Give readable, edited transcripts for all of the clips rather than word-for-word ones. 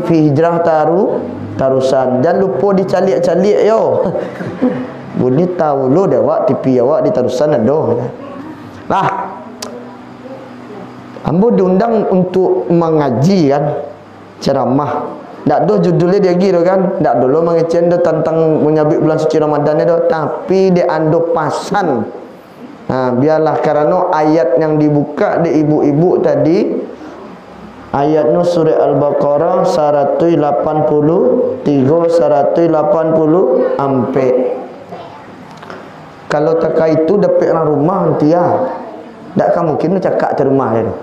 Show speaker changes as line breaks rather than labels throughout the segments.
fi hijrah tarusan. Jangan lupa dicalik-calik yo. Bunyi tahu lo dah awak tipi awak di tarusan ada. Lah. Ambo diundang untuk mengaji kan. Ceramah. Tak ada judulnya dia gitu kan. Tak dulu mengecen dah tentang menyabit bulan suci Ramadan ni dah. Tapi dia ando pasan. Biarlah karena ayat yang dibuka di ibu-ibu tadi. Ayat nu surah Al-Baqarah 183 180 ampe. Kalau tak itu dapat orang rumah nanti ya. Tak kan mungkin nak cakap di rumah dia tu.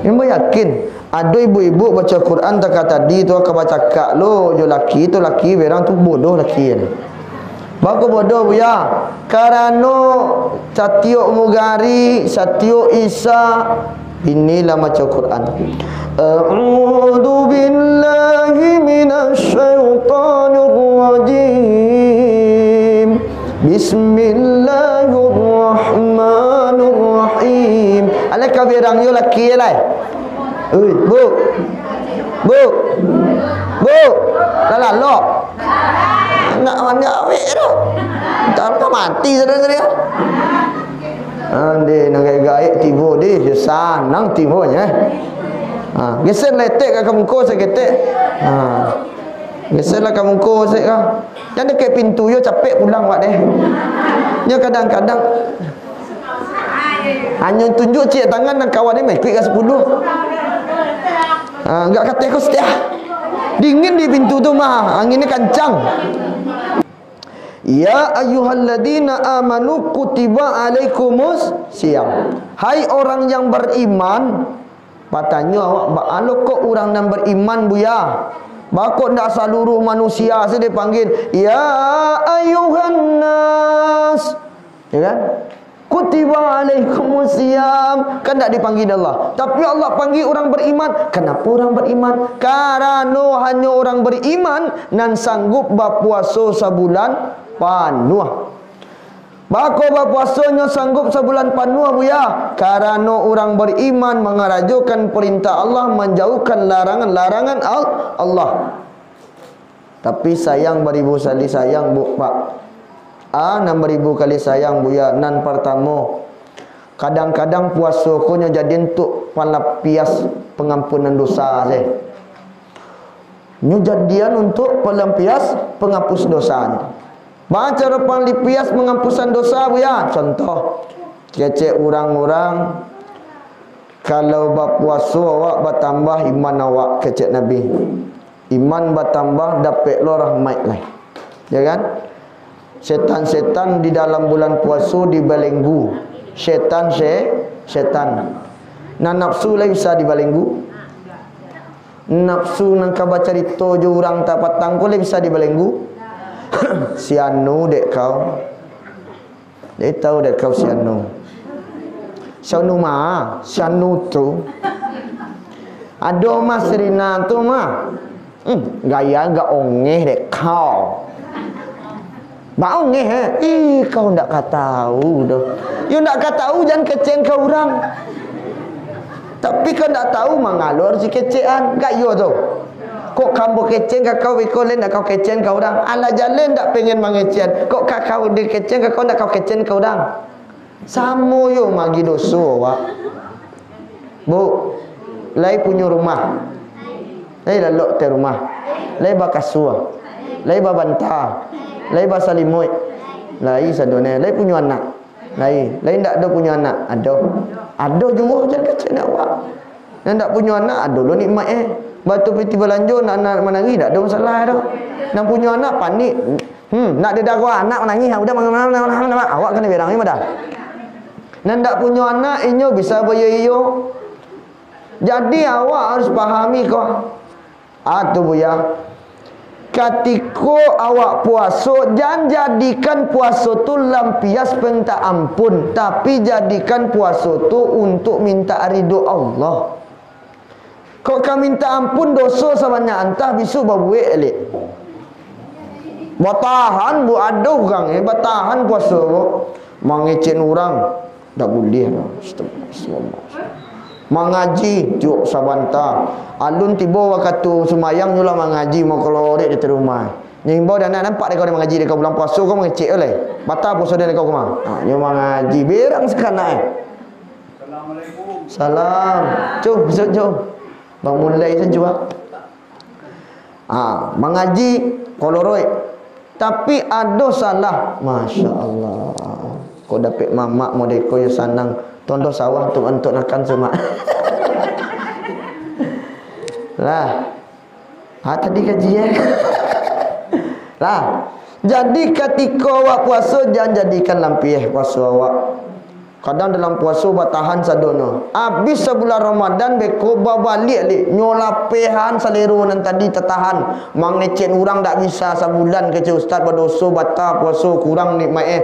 Ini yakin. Ada ibu-ibu baca Quran tak tadi tu akan baca cakap lo jo laki tu laki berang tu bodoh laki ni. Baku bodoh buya. Karena Satyo Mugari, Satyo Isa inilah macam Quran. A'udzu billahi minasyaitonir rajim. Bismillahirrahmanirrahim. Alai kabirang yo laki lai. Oi, bu. Lalalo. Nak mana awek tu. Tak mati sudah dia. Dia nak gaik tiba dia sanang tibanya. Geser letek kat muka saya ketek. Geser lah kat muka saya kah. Jangan dekat pintu yo capek pulang buat deh. Dia kadang-kadang hanya tunjuk cik tangan dan kawan dia mai quick kat 10. Enggak kata aku setia. Dingin di pintu tu mah, anginnya kencang. Ya ayyuhalladzina amanu kutiba alaikumus siyam. Hai orang yang beriman, patanya awak alo kok orang yang beriman buya. Bakok ndak seluruh manusia saya dipanggil ya ayyuhan nas. Ya kan? Kutiba alaikumus siyam. Kan tak dipanggil Allah. Tapi Allah panggil orang beriman. Kenapa orang beriman? Karena hanya orang beriman nan sanggup berpuasa sebulan panuh. Bako berpuasanya sanggup sebulan panuh buya. Karena orang beriman mengerajukan perintah Allah, menjauhkan larangan-larangan Allah. Tapi sayang beribu sali sayang bu pak. 6,000 kali sayang buya. Nan pertama, kadang-kadang puasa ko nya jadi untuk pelampias pengampunan dosa saya. Nyu jadian untuk pelampias penghapus dosa. Baca cara pelampias penghapusan dosa buya. Contoh, kecek orang-orang kalau berpuasa awak bertambah iman awak kecek Nabi. Iman bertambah dapat lo rahmat lah. Ya kan? Setan-setan di dalam bulan puasa dibelenggu. Setan. Nah nafsu lah bisa dibelenggu. Nafsu nang kabar cerita je orang tak patang ko bisa dibelenggu. Si anu dek kau. Dia tahu dek kau si anu. Si anu mah, si anu tu. Ada mas Rina tu mah. Gaya enggak ongeh dek kau. Bau ngeh kau ndak tahu dah. You ndak tahu jangan kecen kau orang. Tapi kau ndak tahu mangalor si kecean gak yo tu. Kok kamu kecen kau wikolen ndak kau kecen kau orang. Ala jalan ndak pengen mangecen. Kok kau di kecen kau ndak kau kecen kau orang. Samo yo magi dosa wak. Bu, lai punya rumah. Lai lalok te rumah. Lai bakasua. Lai babanta. Lai bahasa limoi. Lai sadone, lai punya anak. Lai ndak ada punya anak. Ada juga jangan kecil awak. Yang ndak punya anak ada lo nikmat Batu piti belanja nak menangis tak ada masalah dah. Nak punya anak panik. Nak dia darah anak menangis udah mana awak kena berang ni dah. Nak ndak punya anak inyo bisa boyo. Jadi awak harus pahami kau. Tu buya. Ketika awak puasa, jangan jadikan puasa tu lampias minta ampun, tapi jadikan puasa tu untuk minta ridho Allah. Kau kan minta ampun dosa sebanyak antah bisu babuek elik. Batahan bu ada orang batahan puasa bu. Mangecen orang tak boleh dah. Astagfirullah. Mengaji juk sabanta. Alun tiba waktu semayang nyula mengaji mau keluar di rumah. Nyimbau dan nak nampak dia kau mengaji dia kau bulan puasa kau mengecek oleh. Batal puasa dia kau kemana? Nyo mengaji berang sekarang Assalamualaikum. Salam. Jom besok jom. Bang mulai saja. Mengaji koloroi. Tapi ada salah. Masya Allah. Kau dapat mamak modeko yang sanang. Tondo sawah untuk nakan semua. Lah. Tadi kaji lah. Jadi ketika awak puasa jangan jadikan lampiah puasa awak. Kadang dalam puasa bertahan sadono. Habis sebulan Ramadan beko balik li nyolapehan saliru nan tadi tertahan. Mangecen orang tak bisa sebulan ke ustaz berdosa batal puasa kurang nikmat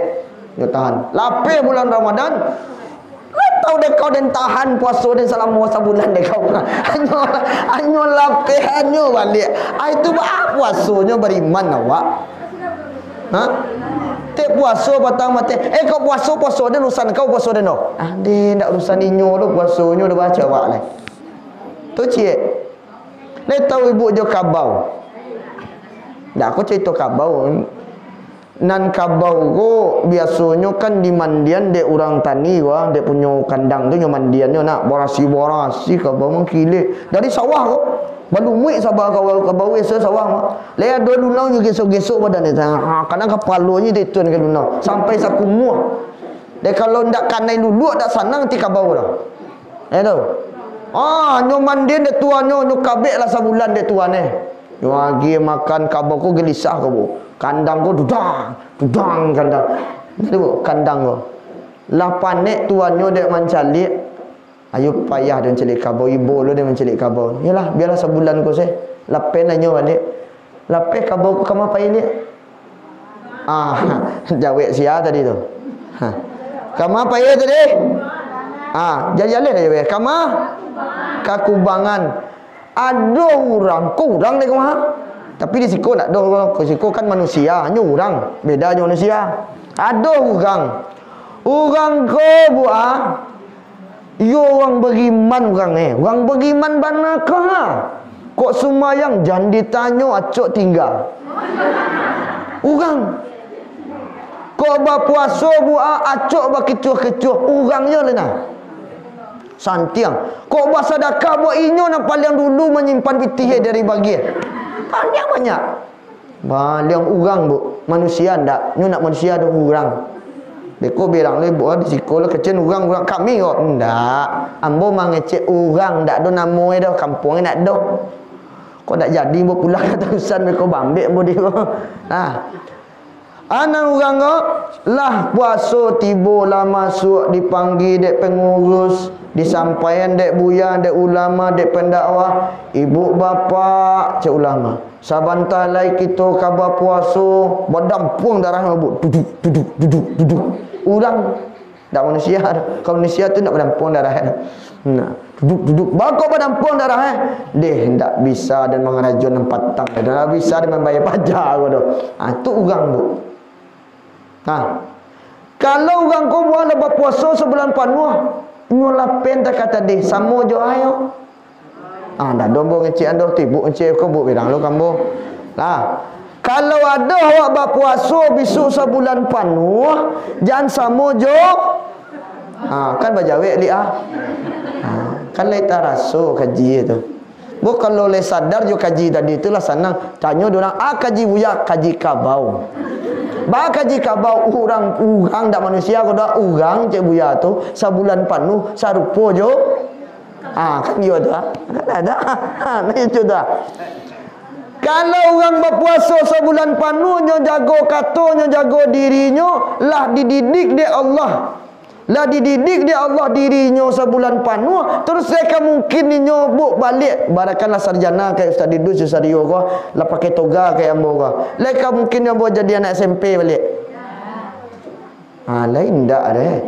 yo tahan. Lapeh bulan Ramadan tahu dek kau dan tahan puasa dan selama sebulan dek kau. Anyo lapehannya balik. Itu bah puasanya beriman awak. Te puasa batang mate. Kau puasa dan urusan kau puasa dan no. Dia ndak urusan inyo lu puasanya dah baca awak lah. Tu cik. Ni tahu ibu jo kabau. Ndak aku cerita kabau. Nan kabau ko biasanya kan di mandian dek orang tani wah dek punya kandang tu nyo mandiannya nak borasi kabau mengkile dari sawah ko balu muik sabah kabau sawah mak le ada lunau yo gesok-gesok badan dia kadang kepalanya dia tun ke lunau sampai sakumuh dek kalau ndak kanai lulu dak sanang ti kabau dah tu nyo mandian dek tuannya nyo kabek lah sebulan dek tuane yo lagi makan kabau ko gelisah kabau kandang ko dudang kandang. Itu kandang ko. Lah panek tuannya dek mencalik. Ayo payah dan celik kabau ibu lo dia mencelik kabau. Yalah biarlah sebulan ko saya. Lapen nyo balik. Lapeh kabau ko kama payah ni. Jawek sia tadi tu. Kama payah tadi. Jalan aja kama kakubangan. Ada orang kurang dek mah. Tapi di siko tak ada orang. Siko kan manusia, hanya orang. Bedanya manusia. Ada orang. Orang ko buah. Yo orang beriman orang Orang beriman banakah? Kok semayang jangan ditanya acok tinggal. Orang. Kok berpuasa buah acok berkecuh-kecuh. Orangnya lena. Santiang. Kok bersedekah buat inyo nak paling dulu menyimpan pitih dari bagi. Banyak. Yang urang bu. Manusia ndak. Nyo nak manusia ada urang. Beko bilang le bu di sekolah kecil urang kami kok. Ndak. Ambo mangecek urang ndak ada nama dah kampung nak dah. Kok ndak jadi bu pulang terusan beko bambek bu dia. Anak urang kok lah puasa tiba lah masuk dipanggil dek pengurus disampaikan dek buya dek ulama dek pendakwah ibu bapa cik ulama sabantar lai kita khabar puasa berdampung darah bu duduk urang tak manusia kalau manusia tu nak berdampung darah duduk bakok berdampung darah deh tak bisa dan mengerajun 4 tang tak bisa dan membayar pajak tu urang bu. Kalau orang kau buat lepas puasa sebulan penuh, nyolapen tak kata deh, sama jo ayo. Dah dombo ngecik anda tibuk ngecik kau bu bilang lo kamu. Lah. Kalau ada awak berpuasa besok sebulan penuh, jangan sama jo. Kan bajawek li kan le taraso kaji itu. Bu kalau le sadar jo kaji tadi itulah senang. Tanya orang kaji buya kaji kabau. Baka jika bau urang tak manusia kau dah urang cik buya tu sebulan penuh sarupo jo. Kan yo dah. Kan ada. Ni tu dah. Kalau orang berpuasa sebulan penuh nyo jago katanya jago dirinya lah dididik dia Allah. Lah dididik dia Allah dirinya sebulan penuh terus mereka mungkin nyobok balik barakanlah sarjana kayak Ustaz Didus Ustaz Dio ko lah pakai toga kayak ambo ko mereka mungkin nyobok jadi anak SMP balik lain ndak ada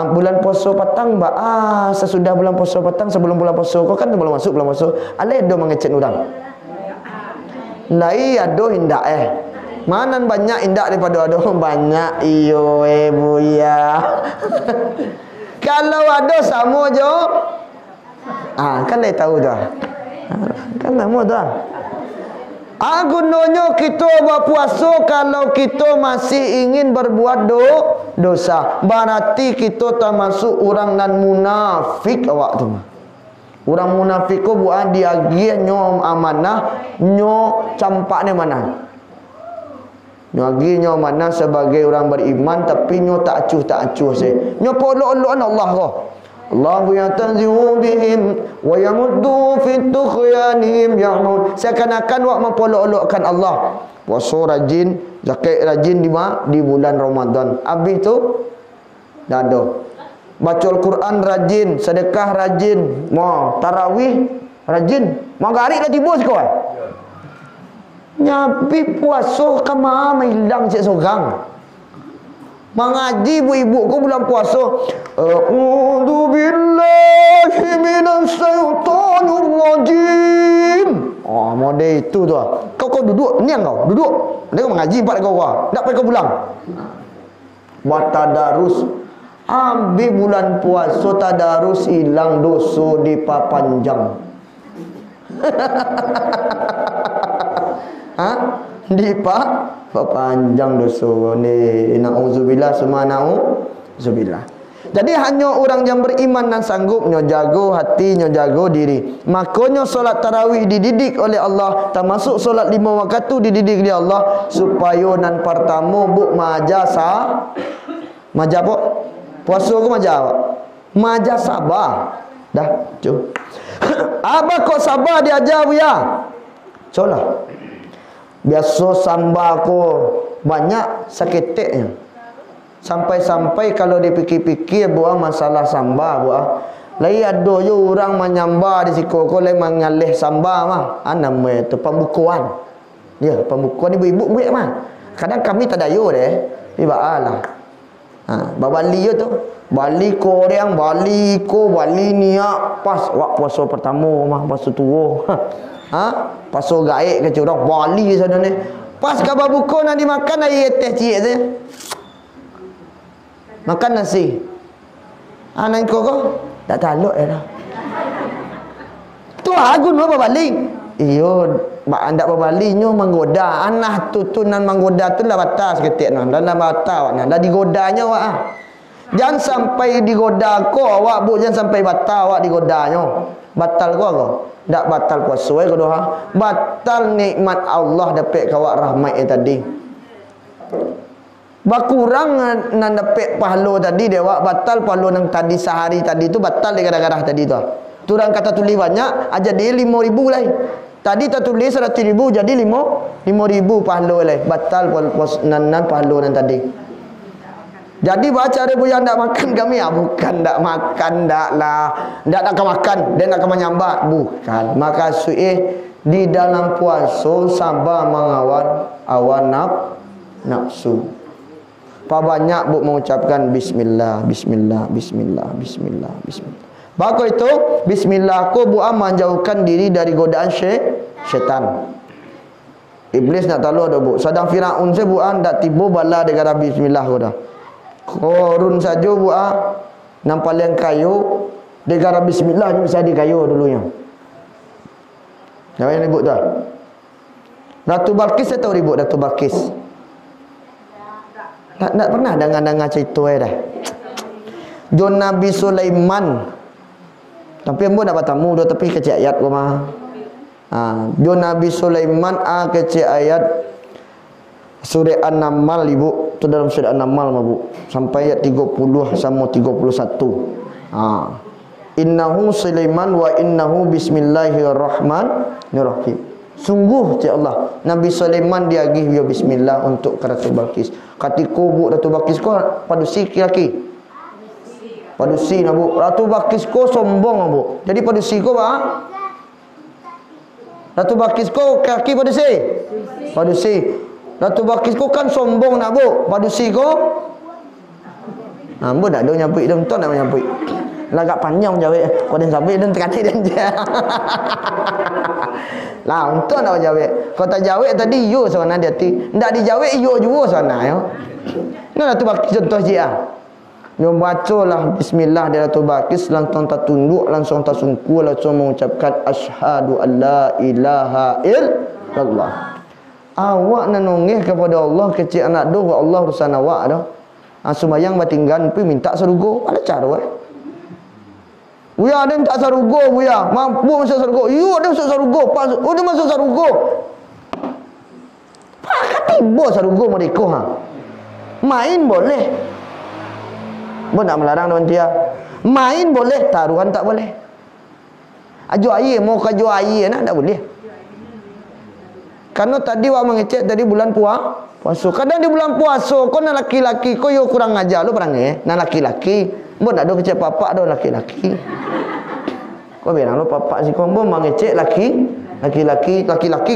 bulan puasa petang sesudah bulan puasa petang sebelum bulan puasa ko kan belum masuk bulan puasa alai do mengecek orang lai ado indak mana banyak indak daripada ada banyak iyo buya. Kalau ada sama je. Kan dah tahu dah. Kan nama dah. Gunanya kita berpuasa kalau kita masih ingin berbuat dosa. Berarti kita termasuk orang nan munafik awak tu. Orang munafik ko buat dia nyo amanah, nyo campak ni mana? Nyo agi nyo amanah sebagai orang beriman tapi nyo tak acuh se. Nyo polok-olok Allah ko. Allahu yatanzihu bihim wa yamuddu fi tughyanihim ya'mun. Seakan-akan wak mempolok-olokkan Allah. Puasa rajin, zakat rajin di bulan Ramadan. Habis tu dah ada. Baca Al-Quran rajin, sedekah rajin, tarawih rajin. Maghrib dah tiba sekarang. Nyapi puasa kemana hilang cik seorang. Mengaji ibu-ibu ku bulan puasa. A'udzu billahi minas syaitonir rajim. Model itu tu. Kau duduk, niang kau, duduk. Dia mengaji 4 kau. Tak payah kau pulang. Buat tadarus. Ambil bulan puasa tadarus hilang dosa di papanjang. Di papanjang dosa ni. Na'udzubillah summa na'udzubillah. Jadi hanya orang yang beriman dan sanggup nyo jago hati, nyo jago diri. Makanya solat tarawih dididik oleh Allah, termasuk solat 5 waktu dididik oleh Allah supaya nan pertama buk majasa. Maja apa? Puasa ke maja awak? Maja sabar. Dah, cu. Abah kok sabar diajar buya? Colah. Biasa samba aku banyak sakiteknya. Sampai-sampai kalau dipikir-pikir buah masalah samba buah. Lai ada je orang menyamba di siku ko lai mengalih samba mah. Nama itu pembukuan. Ya, pembukuan ibu-ibu buat mah. Kadang kami tak dayo deh. Ibaalah. Bali tu. Bali ko orang, Bali ko, Bali niak pas wak puasa pertama mah puasa tua. Puasa gaib ke orang Bali sana ni. Pas khabar buka nak dimakan air teh cik tu. Makan nasi. Anak kau tak taluk dah. Tu agun apa balik? Iyo, anda berbalinya menggoda. Anak tutunan menggoda tu lah batas ketik nah. Dan dah batal nah. Dah digodanya awak ah. Jangan sampai digoda ko awak bu, jangan sampai batal awak digodanya. Batal ko ko. Tak batal puasa ko doa. Batal nikmat Allah dapat kawak rahmat tadi. Berkurang nan dapat pahala tadi dia awak batal pahala nang tadi sehari tadi tu batal dia garah-garah tadi tu. Tu orang kata tulis banyak aja dia 5,000 lah. Tadi tak tulis 100,000 jadi 5,000 pahala lah. Batal nan pahala nan tadi. Jadi baca ada yang tak makan kami bukan tak makan tak lah. Tak nak makan, dia nak menyambat bukan. Maka di dalam puasa sabar mengawal awan nafsu. Pak banyak bu mengucapkan bismillah, bismillah, bismillah, bismillah, bismillah. Bako itu bismillah ko buat menjauhkan diri dari godaan syaitan. Iblis nak tahu ada bu. Sadang Firaun saya buat tak tiba bala dengan bismillah ko dah. Korun saja buat nampak yang kayu dengan bismillah ni bisa dikayu dulunya. Jangan ribut dah. Ratu Balkis saya tahu ribut Ratu Balkis. Tak pernah dengar cerita dah. John Nabi Sulaiman. Tapi ambo nak bertamu dah tapi kecil ayat ko mah. John Nabi Sulaiman kecil ayat surah An-Naml ibu. Tu dalam surah An-Naml mah bu. Sampai ayat 30 sama 31. Innahu Sulaiman wa innahu bismillahirrahmanirrahim. Sungguh cik Allah Nabi Sulaiman dia agih dia bismillah untuk Ratu Balkis. Ketika bu Ratu Balkis ko padusi laki. Padusi na bu. Ratu Balkis ko sombong bu. Jadi padusi ko ba? Ratu Balkis ko kaki padusi. Padusi. Ratu Balkis ko kan sombong nak bu. Padusi ko. Bu dak ada nyampai dah betul nak nyampai. Lagak panjang jawab kau dan sampai dan terkati dan dia. Lah untuk nak jawab. Kau tak jawab tadi yo sana dia ti. Ndak dijawab yo juga sana yo. Nah tu bagi contoh dia. Nyo bacalah bismillah dia tu bakis langsung tertunduk, langsung tersungkur, langsung mengucapkan asyhadu an la ilaha illallah. Awak nak nongeh kepada Allah kecil anak doh Allah urusan awak dah. Sembayang batinggan pi minta sarugo, ada cara Buya ada minta sarugo buya, mampu masuk sarugo. You ada masuk sarugo, dia masuk sarugo. Pak tiba sarugo mereka Main boleh. Bo nak melarang dengan dia. Main boleh, taruhan tak boleh. Ajo air mau kajo air nak tak boleh. Karena tadi awak mengecek tadi bulan puasa. Kadang di bulan puasa kau nak laki-laki kau yo kurang ajar lu perangai. Nak laki-laki, bo nak do kecek papak do laki-laki. Kau bilang lu papak si kau bo mengecek laki-laki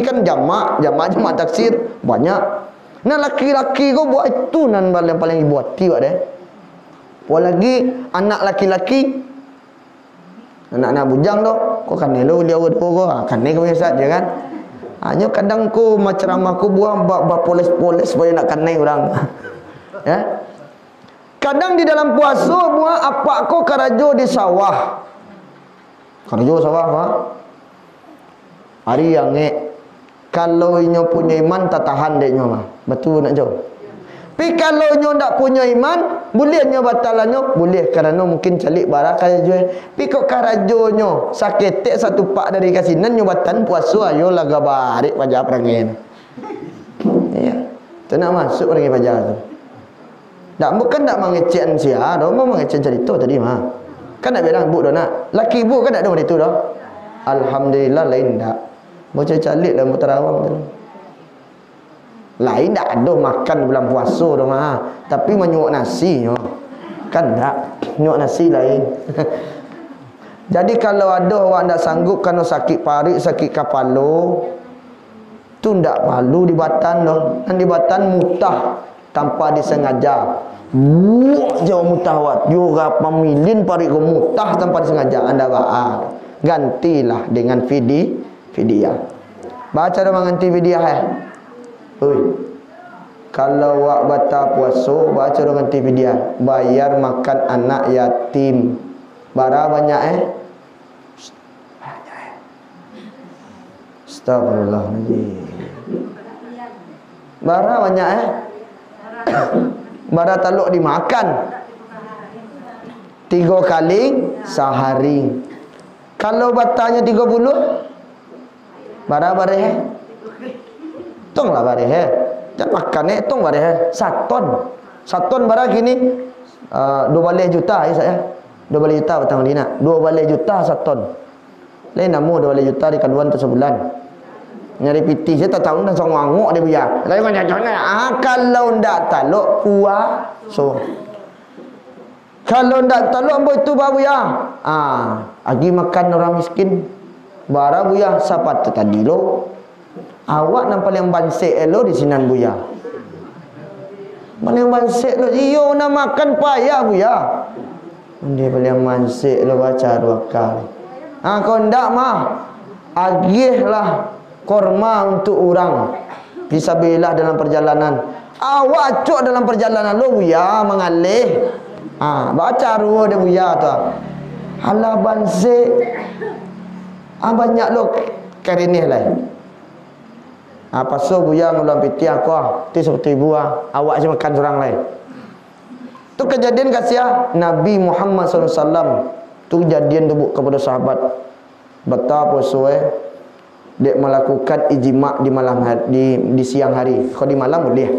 kan jamak taksir banyak. Nah laki-laki kau buat itu nan yang paling dibuat tiwak deh. Apalagi anak laki-laki, anak-anak bujang tu, kau kan nelo dia kau kan ni kau biasa je kan. Hanya kadang kau ceramah kau buang poles-poles supaya nak kanai orang. Ya. Kadang di dalam puasa buang apa kau karajo di sawah. Karajo sawah apa? Hari yang kalau inyo punya iman tak tahan dek nyo mah. Betul nak jauh. Tapi kalau nyo tak punya iman, boleh nyo batalannya, boleh kerana mungkin calik barang karajo. Tapi kok karajo nyo sakit satu pak dari kasinan nyo batan puasa ayo laga barik pajak perangin. Ya. Tu nak masuk perangin pajak tu. Tak bukan tak mengecekan sia, dah mau mengecekan cerita tadi mah. Kan nak bilang bu dah nak. Laki bu kan tak ada itu dah. Alhamdulillah lain tak. Macam calik dalam terawang tu. Lain tak ada makan bulan puasa dah mah. Tapi menyuak nasi nyo. Kan tak. Nyuak nasi lain. Jadi kalau ada awak tak sanggup kerana sakit parik, sakit kepala, tu tak perlu dibatan dah. Dan dibatan mutah tanpa disengaja. Jauh mutah awak. Yo berapa milin parik kau mutah tanpa disengaja. Anda ba'a. Gantilah dengan fidyah. Baca dah mengganti fidyah Oi. Kalau awak batal puasa, baca dah ganti fidyah. Bayar makan anak yatim. Bara banyak Astagfirullahaladzim. Bara banyak Bara taluk dimakan 3 kali sehari. Kalau batalnya 30, bara tonglah bare jangan makan tong bare 1 ton bara gini 2 juta saya 2 juta batang dina 2 juta 1 ton lain namu 2 juta di kaluan tu sebulan nyari piti saya tak tahu dah songangok dia buya lain kalau ndak taluk puasa kalau ndak taluk ambo itu babu ya agi makan orang miskin bara buya siapa tadi lo awak nampak yang bansek lo di sinan buya. Mana yang bansek lo? Iyo nak makan payah buya. Dia paling bansek lo baca 2 kali. Kau ndak mah agihlah korma untuk orang. Fisabilillah dalam perjalanan. Awak cok dalam perjalanan lo buya mengalih. Baca ruah dia buya tu. Halah bansek. Banyak lo karinih lah. Pasal buya ngulang piti aku tu seperti buah awak je makan orang lain. Tu kejadian kasih Nabi Muhammad SAW. Tu kejadian tu kepada sahabat. Betapa puasa dia melakukan ijma' di malam hari, di siang hari. Kalau di malam boleh.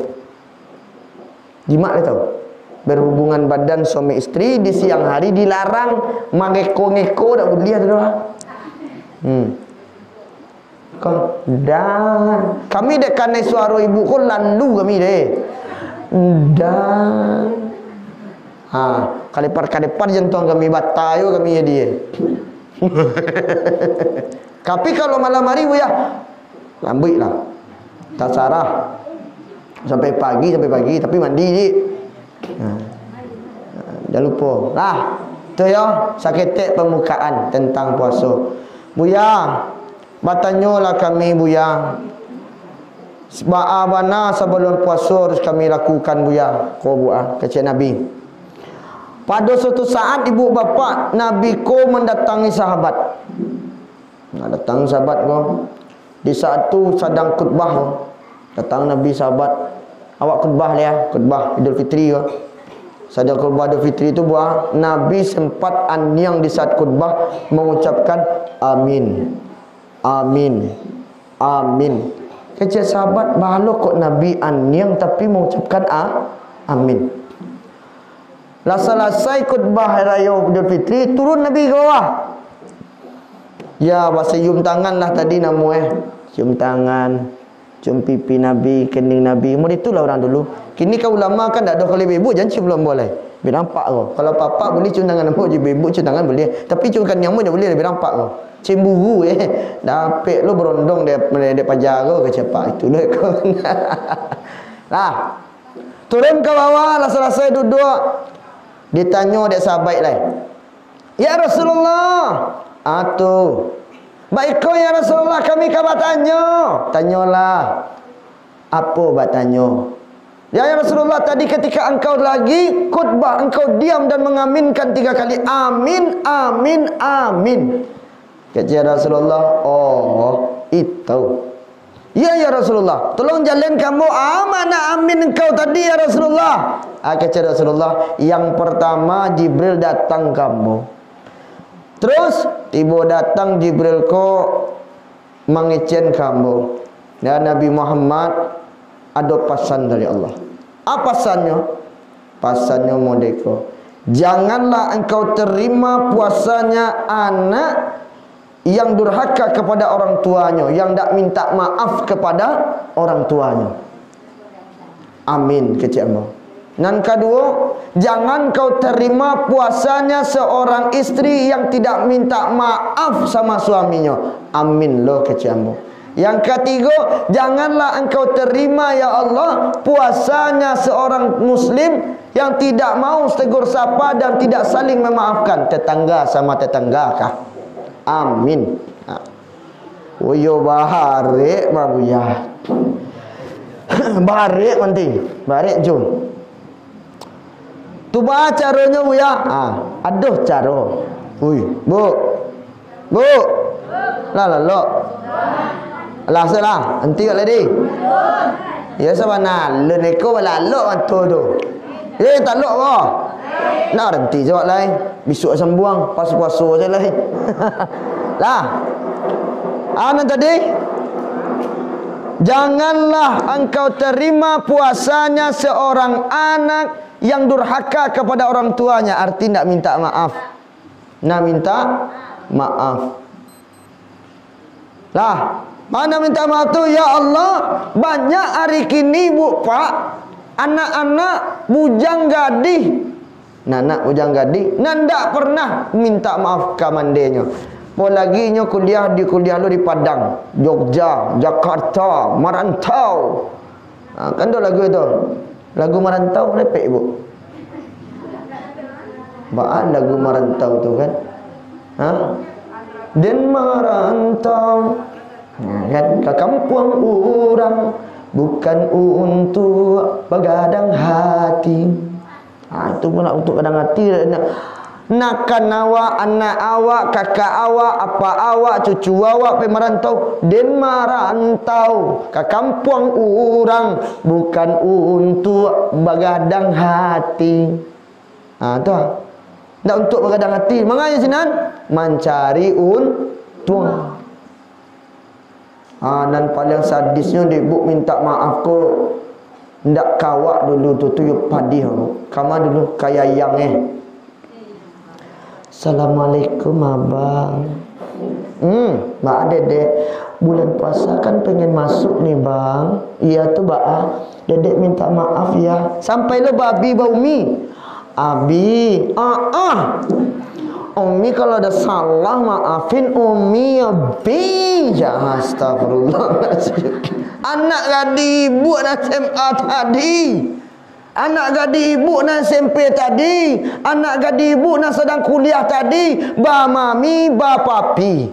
Jima' dia tahu. Berhubungan badan suami isteri di siang hari dilarang mengeko-ngeko tak boleh tu dah. Dan kami dek kanai suara ibu kau lalu kami deh. Dan kalipar jantung kami batayo kami ya dia. Tapi kalau malam hari bu ya lambik lah. Tak sarah sampai pagi tapi mandi je. Jangan lupa lah. Tu ya sakit pembukaan tentang puasa. Buya batanyolah kami buya. Ba'abana sebelum puasa harus kami lakukan buya. Kau buat kecil Nabi. Pada suatu saat ibu bapa Nabi ko mendatangi sahabat. Datang sahabat ko. Di saat tu sedang khutbah ko. Datang Nabi sahabat. Awak khutbah ya, khutbah Idul Fitri ko. Sedang khutbah Idul Fitri itu buah Nabi sempat anyang di saat khutbah mengucapkan amin. Amin. Amin. Kecil sahabat bahalok kok Nabi anyang tapi mengucapkan amin. Lah selesai khutbah raya Idul Fitri, turun Nabi ke bawah. Ya, bahasa cium tangan lah tadi namu cium tangan, cium pipi Nabi, kening Nabi. Mau itulah orang dulu. Kini kau ulama kan tak ada kalau ibu jangan cium belum boleh. Biar nampak kau. Kalau papa boleh cium tangan nampak, ibu cium tangan boleh. Tapi ciumkan nyamu tak boleh, biar nampak kau. Cemburu dapet lo berondong dia pajar kau ke siapa itu lo kau. Lah. Turun ke bawah lah selesai duduk. Ditanya dek sahabat lain. Ya Rasulullah. Atuh. Baik kau ya Rasulullah, kami kabar tanya. Tanyalah. Apa bertanya? Ya Rasulullah, tadi ketika engkau lagi khutbah, engkau diam dan mengaminkan 3 kali. Amin, amin, amin. Kata Rasulullah, oh, itu. Ya Rasulullah, tolong jalan kamu mana amin engkau tadi ya Rasulullah. Kata Rasulullah, yang pertama Jibril datang kamu. Terus tiba datang Jibril ko mengicen kamu. Dan Nabi Muhammad ada pesan dari Allah. Apa pesannya? Pesannya modeko. Janganlah engkau terima puasanya anak yang durhaka kepada orang tuanya, yang tak minta maaf kepada orang tuanya. Amin kecil. Dan kedua, jangan kau terima puasanya seorang istri yang tidak minta maaf sama suaminya. Amin lo kecil. Yang ketiga, janganlah engkau terima ya Allah puasanya seorang muslim yang tidak mau tegur sapa dan tidak saling memaafkan tetangga sama tetangga kah. Amin. Uyo baharik babuya. Baharik nanti. Baharik jom. Tu bah caranya buya. Aduh cara. Ui, bu. Bu. Lah lo. Lah salah. Nanti kat lady. Ya sabana. Lu neko bala lo antu tu. Tak lo ke? Nak nanti jawab lain. Besok sembuang puasa-puasa je lah. Lah. Anak tadi. Janganlah engkau terima puasanya seorang anak yang durhaka kepada orang tuanya. Arti nak minta maaf. Nak minta maaf. Lah. Mana minta maaf tu? Ya Allah. Banyak hari kini bu pak. Anak-anak bujang gadih. Nak bujang gadih. Nanda pernah minta maaf ke mandenya. Polaginya kuliah lu di Padang, Jogja, Jakarta, merantau. Kan ada lagu itu. Lagu merantau lepek ibu. Baan lagu merantau tu kan? Den merantau kan ke kampung orang bukan untuk begadang hati. Itu pun nak untuk kadang hati. Nakan awak, anak awak, kakak awak, apa awak, cucu awak pergi merantau. Den merantau ke kampung orang bukan untuk begadang hati. Tu tak untuk begadang hati. Mengapa sinan? Mencari untung. Dan paling sadisnya ibu minta maaf ko. Ndak kawak dulu tu yuk padih kamu dulu kaya yang Assalamualaikum abang. Mbak Dedek bulan puasa kan pengen masuk nih bang. Iya tuh mbak Dedek minta maaf ya. Sampai lo babi bau mi. Abi Umi kalau ada salah maafin Umi ya bi. Ya astagfirullahaladzim. Anak gadis ibu nak SMA tadi. Anak gadis ibu nak SMP tadi. Anak gadis ibu nak sedang kuliah tadi. Ba mami, ba papi.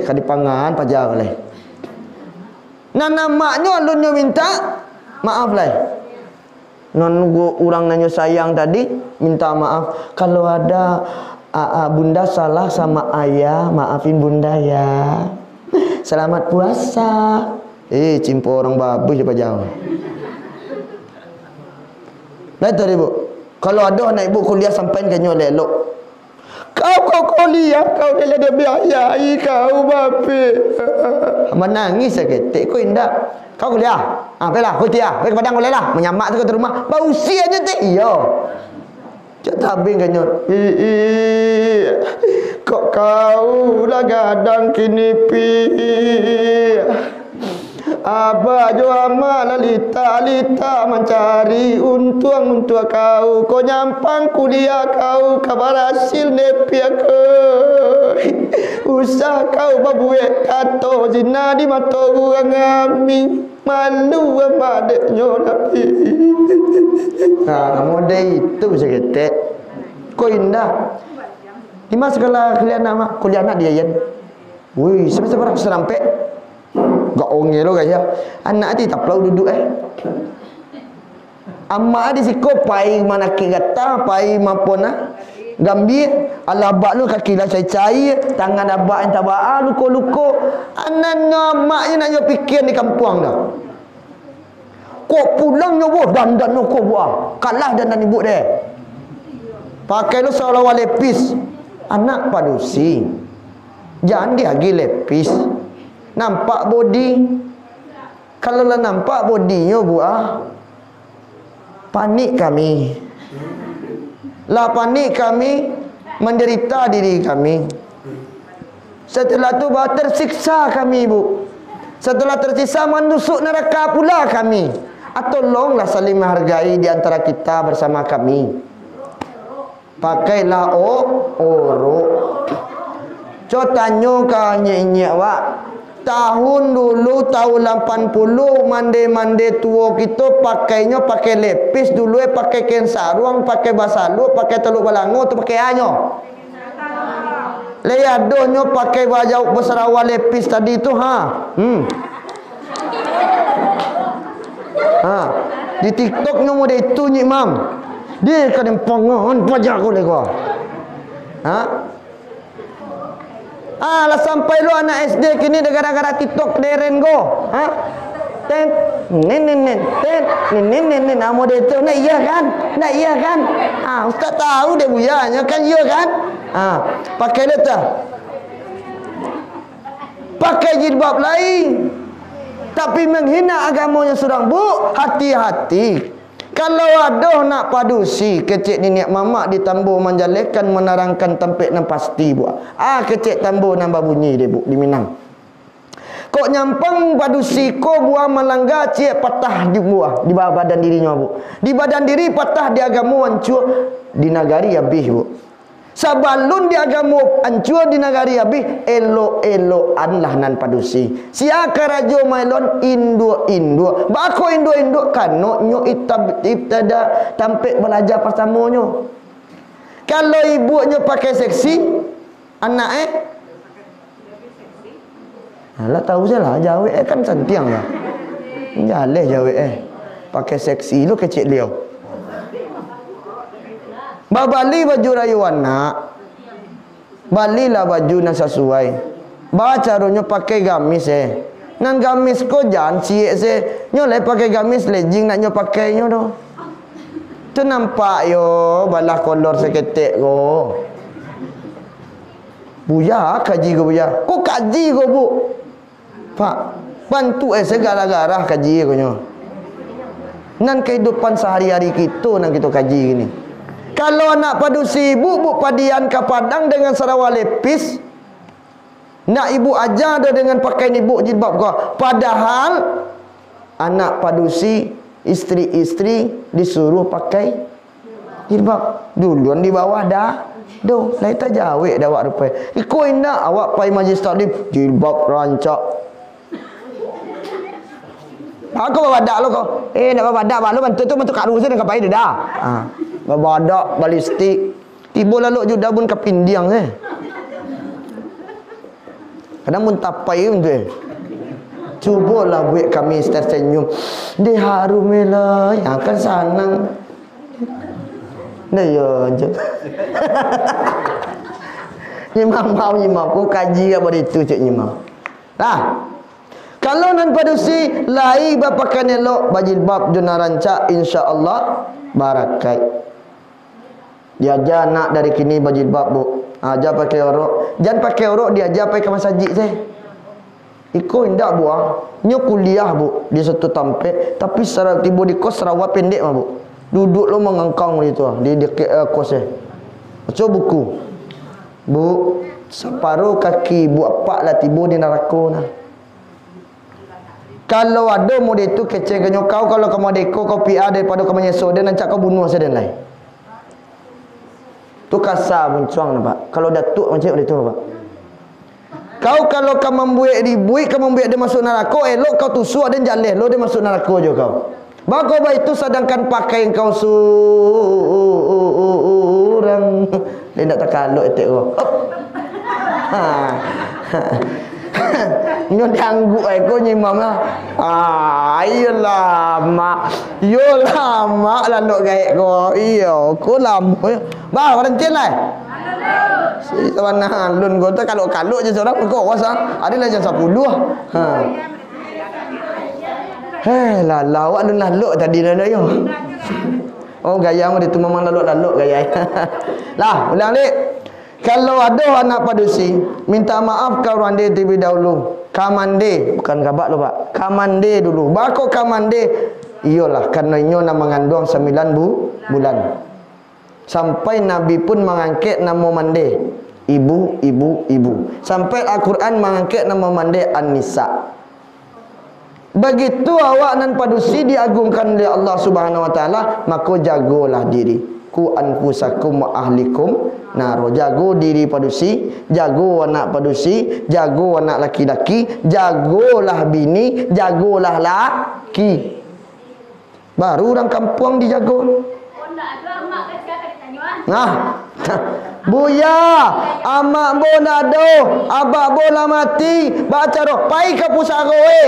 Kadi pangan pajar oleh. Nana maknya alunnya minta maaf lah. Non orang nanyo sayang tadi, minta maaf. Kalau ada bunda salah sama ayah, maafin bunda ya. Selamat puasa. Cimpo orang babu siapa jauh. Betul ibu. Kalau ada anak ibu kuliah sampai ke nyolek elok. Kau kuliah, kau dia biayai kau bape. Menangis sakit. Kau indah. Kau kuliah. Baiklah, kau tiap. Baik ke padang kuliah lah. Menyamak tu ke rumah. Bau usia je tu. Iya. Cak tabing kan nyot. Kok kau lah gadang kini pi. Abah jo amal Lita mencari untung untuk kau. Kau nyampang kuliah kau kabar hasil nepi aku. Usah kau babuek kato zina di mata orang kami. Malu sama adeknya tapi. Kamu deh itu bisa ketek. Kau indah. Di mana segala kuliah nama? Kuliah anak dia yen. Wih, sampai berapa serampe? Gak onge lo guys ya. Anak ti taplau duduk Amma di siko pai mana kigata pai mapona. Gambir alabak lu kaki lah cai-cai, tangan abak entah baa luko-luko. Anaknya maknya nak yo fikir di kampung dah. Kok pulang nyobo dandan no ko buah. Kalah dandan ibu deh. Pakai lu seolah-olah lepis. Anak padusi. Jangan diagi lepis. Nampak body. Kalau lah nampak bodinya buah, panik kami. Lah panik kami, menderita diri kami. Setelah tu baru tersiksa kami ibu. Setelah tersiksa menusuk neraka pula kami. Tolonglah saling menghargai di antara kita bersama kami. Pakailah orok. Coba tanya kau nyek-nyek wak. Tahun dulu tahun 80 mande-mande tua kita pakainya pakai lepis dulu pakai kain sarung, pakai basalu, pakai teluk balango tu pakai anyo. Leadonyo pakai baju bersarawa lepis tadi tu Di TikTok nyomo de itu nyik mam. Dia kadang pangan pajak ko leko. Lah sampai lu anak SD kini gara-gara TikTok deren go. Nen amo de tu nak iya kan? Ustaz tahu dia buyanya kan iya kan? Pakai letak. Pakai jilbab lain. Tapi menghina agamanya surang bu, hati-hati. Kalau ada nak padusi kecik nenek mamak ditambah menjalekan menarangkan tempek nan pasti bu. Kecik tambah nambah bunyi dia bu di Minang. Kok nyampang padusi ko buah melanggar cik patah di buah di bawah badan dirinya bu. Di badan diri patah di agama hancur di nagari habis bu. Sabalun di agama hancur di nagari habis elo-eloan lah nan padusi. Siaka rajo mailon induk. Bako induk kano nyo ibtada tampek belajar pertamanya. Kalau ibunya pakai seksi, anak alah tahu salah jawe kan santiang lah. Jaleh jawe pakai seksi lu kecil liau. Babali baju rayu warna. Balilah baju na sesuai. Caranya pakai gamis Nan gamis ko jan cie nyoleh pakai gamis legging nak nyo pakai nyo do. Tu nampak yo balah kolor seketek ko. Buya kaji ko buya. Ko kaji ko bu. Pak, bantu segala-gala kaji ko nyo. Nan kehidupan sehari-hari kita nan kita kaji gini. Kalau anak padusi ibu padian ke Padang dengan sarawak lepis, nak ibu ajar dia dengan pakaian ibu jilbab kau. Padahal anak padusi istri-istri disuruh pakai jilbab. Duluan di bawah dah. Doh, lain tak jawab dah awak rupai. Iko indah awak pai majlis taklim jilbab rancak. Aku bawadak lo kau. Nak bawadak balu bantu tu bantu kat rumah dengan pai dia dah. Bawadak balistik. Tiba lalu juda pun kapindiang Kadang pun tapai pun tu. Cubalah buat kami tersenyum. Dia harum lah. Yang kan senang. Dah ya je. Nyimam mau nyimam. Aku kaji apa itu cik nyimam. Lah. Kalau nan padusi lai bapakan elok bajilbab juna rancak insya-Allah barakat. Diajar nak dari kini bajilbab bu. Ajar pakai orok. Jangan pakai orok diajar pakai ke masjid saya. Iko indak buah. Nyo kuliah bu di satu tampek tapi secara tiba di kos Sarawak pendek mah bu. Duduk lo mengangkang gitu di kosnya. Baca buku. Bu, separuh kaki bu apak lah tiba di neraka nah. Kalau ada model itu kecil kenyo kau, kalau kamu deko kau PR daripada kau menyesal dia nanti kau bunuh saya dan lain. Tu kasar buncuang nampak. Kalau datuk macam itu nampak. Kau kalau kau membuat ribuit, kau membuat dia masuk neraka, elok kau tusuk dan jaleh lo dia masuk neraka je kau. Bagus bah itu sedangkan pakai kau orang dia nak takaluk etek kau. Nyo diangguk aku nyimam lah. Iyalah mak. Yolah mak lalu gaik ko. Iyo, ko lama. Bah, berhenti lah. Si tuan lun ko tu kalau je seorang ko wasa. Ada lah jam 10. Ha. Lah lawak lun lalu tadi dah yo. Oh gaya mu itu memang lalu gaya. Lah, ulang lik. Kalau ada anak padusi, minta maaf kau rande terlebih dahulu. Kamande, bukan kabak lo pak. Kamande dulu. Bako kamande. Iyalah, karena inyo nak mengandung 9 bulan. Sampai Nabi pun mengangkat nama mande. Ibu. Sampai Al-Quran mengangkat nama mande An-Nisa. Begitu awak nan padusi diagungkan oleh Allah Subhanahu Wa Taala, maka jagalah diri. Ku anfusakum wa ahlikum naro. Jago diri padusi, jago anak padusi, jago anak laki-laki, jagolah bini, jagolah laki. Baru orang kampung dijago. Nah, buya, amak bo nado, abak bola mati, baca roh, pai ke pusara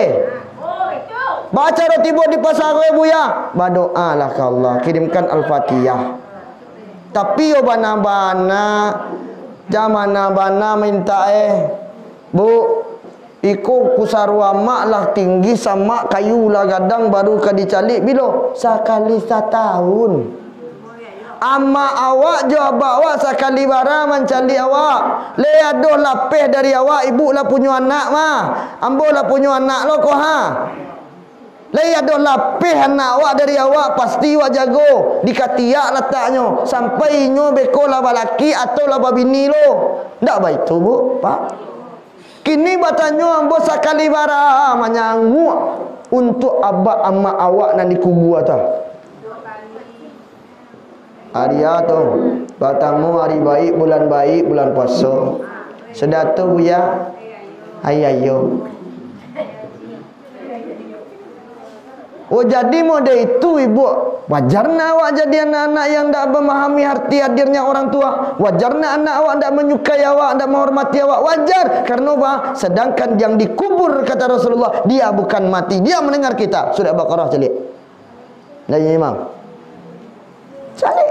baca roh tiba di pasar buya. Berdoa lah ke Allah, kirimkan Al-Fatihah. Tapi yo bana-bana jamana-bana minta bu iku kusarwa mak lah tinggi sama kayu lah gadang baru ka dicalik bilo sekali setahun. Ama awak jo abak sekali bara mencali awak. Le adoh lapeh dari awak ibu lah punya anak mah. Ambo lah punya anak lo ko ha. Lai ada lapih anak awak dari awak pasti awak jago dikatiak letaknya sampai nyo beko laba laki atau laba bini lo. Ndak baik tu bu, pak. Kini batanyo ambo sakali bara menyangu untuk abak ama awak nan dikubu atau. Hari tu, batamu hari baik, bulan puasa. Sedatu buya, ayo. Oh jadi model itu ibu. Wajarna awak jadi anak-anak yang tak memahami arti hadirnya orang tua. Wajarna anak awak tak menyukai awak, tak menghormati awak. Wajar. Karena apa? Sedangkan yang dikubur kata Rasulullah, dia bukan mati, dia mendengar kita. Surah Baqarah calik. Dari imam. Calik.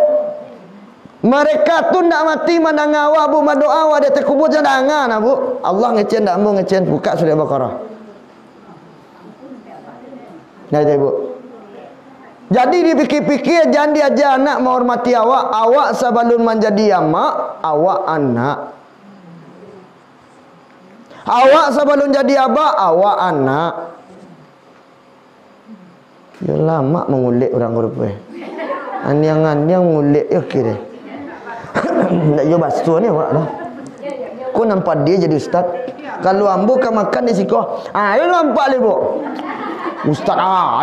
Mereka tu tak mati mandang awak bu, berdoa awak dia terkubur jangan bu. Allah ngecen tak mau ngecen buka surah Baqarah. Nah, ibu. Jadi dipikir-pikir jangan diajar anak menghormati awak. Awak sebelum menjadi amak, awak anak. Awak sebelum jadi abah, awak anak. Ya lama mengulik orang grup. Anyang-anyang mengulik ya kira. Nak yo bastu ni awak dah. Kau nampak dia jadi ustaz. Kalau ambo kan makan di siko. Lu nampak le bu. Ustaz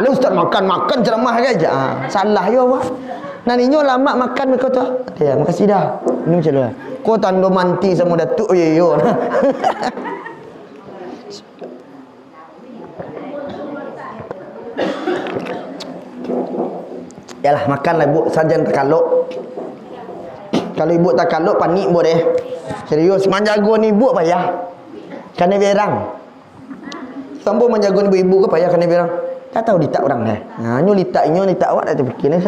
ustaz makan ceramah aja. Salah yo awak. Naninyo lama makan mereka tu. Ya, makasih dah. Ini macam mana? Kau tanda manti sama datuk yo. Yalah makanlah ibu sajan takaluk. Kalau ibu takaluk panik bu deh. Serius manjago ni ibu payah. Karena berang. Sambo menjaga ibu-ibu ke payah kena bilang. Tak tahu litak orang dah. Ha, nyo litak awak dah terfikir ni.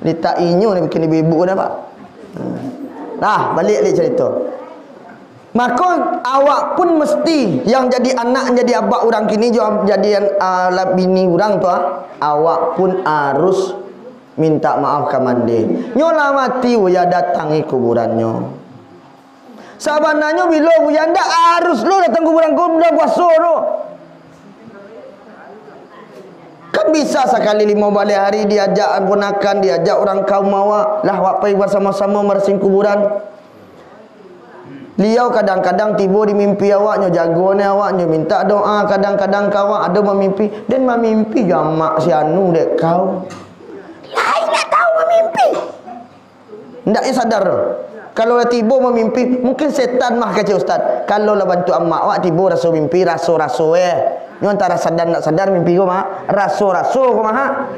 Litak inyo ni bikin ibu-ibu dah pak. Nah, balik cerita. Maka awak pun mesti yang jadi anak jadi abak orang kini jadi bini orang tu awak pun harus minta maaf ke mandi. Nyolah mati uya datangi kuburannya. Sabananya bila uya ndak harus lo datang kuburan kau dah puasa lo. Kan bisa sekali 5 balik hari diajak ponakan, diajak orang kaum awak lah awak pergi bersama-sama meresing kuburan. Liau kadang-kadang tiba di mimpi awaknya jago ni awaknya minta doa, kadang-kadang kau ada memimpi dan memimpi jamak si anu dek kau. Lain nak tahu memimpi. Ndaknya sadar. Kalau tiba memimpi, mungkin setan mah kata ustaz. Kalau lah bantu amak awak tiba rasa mimpi, raso-raso Ni antara sadar nak sadar mimpi kau mah, raso-raso kau mah.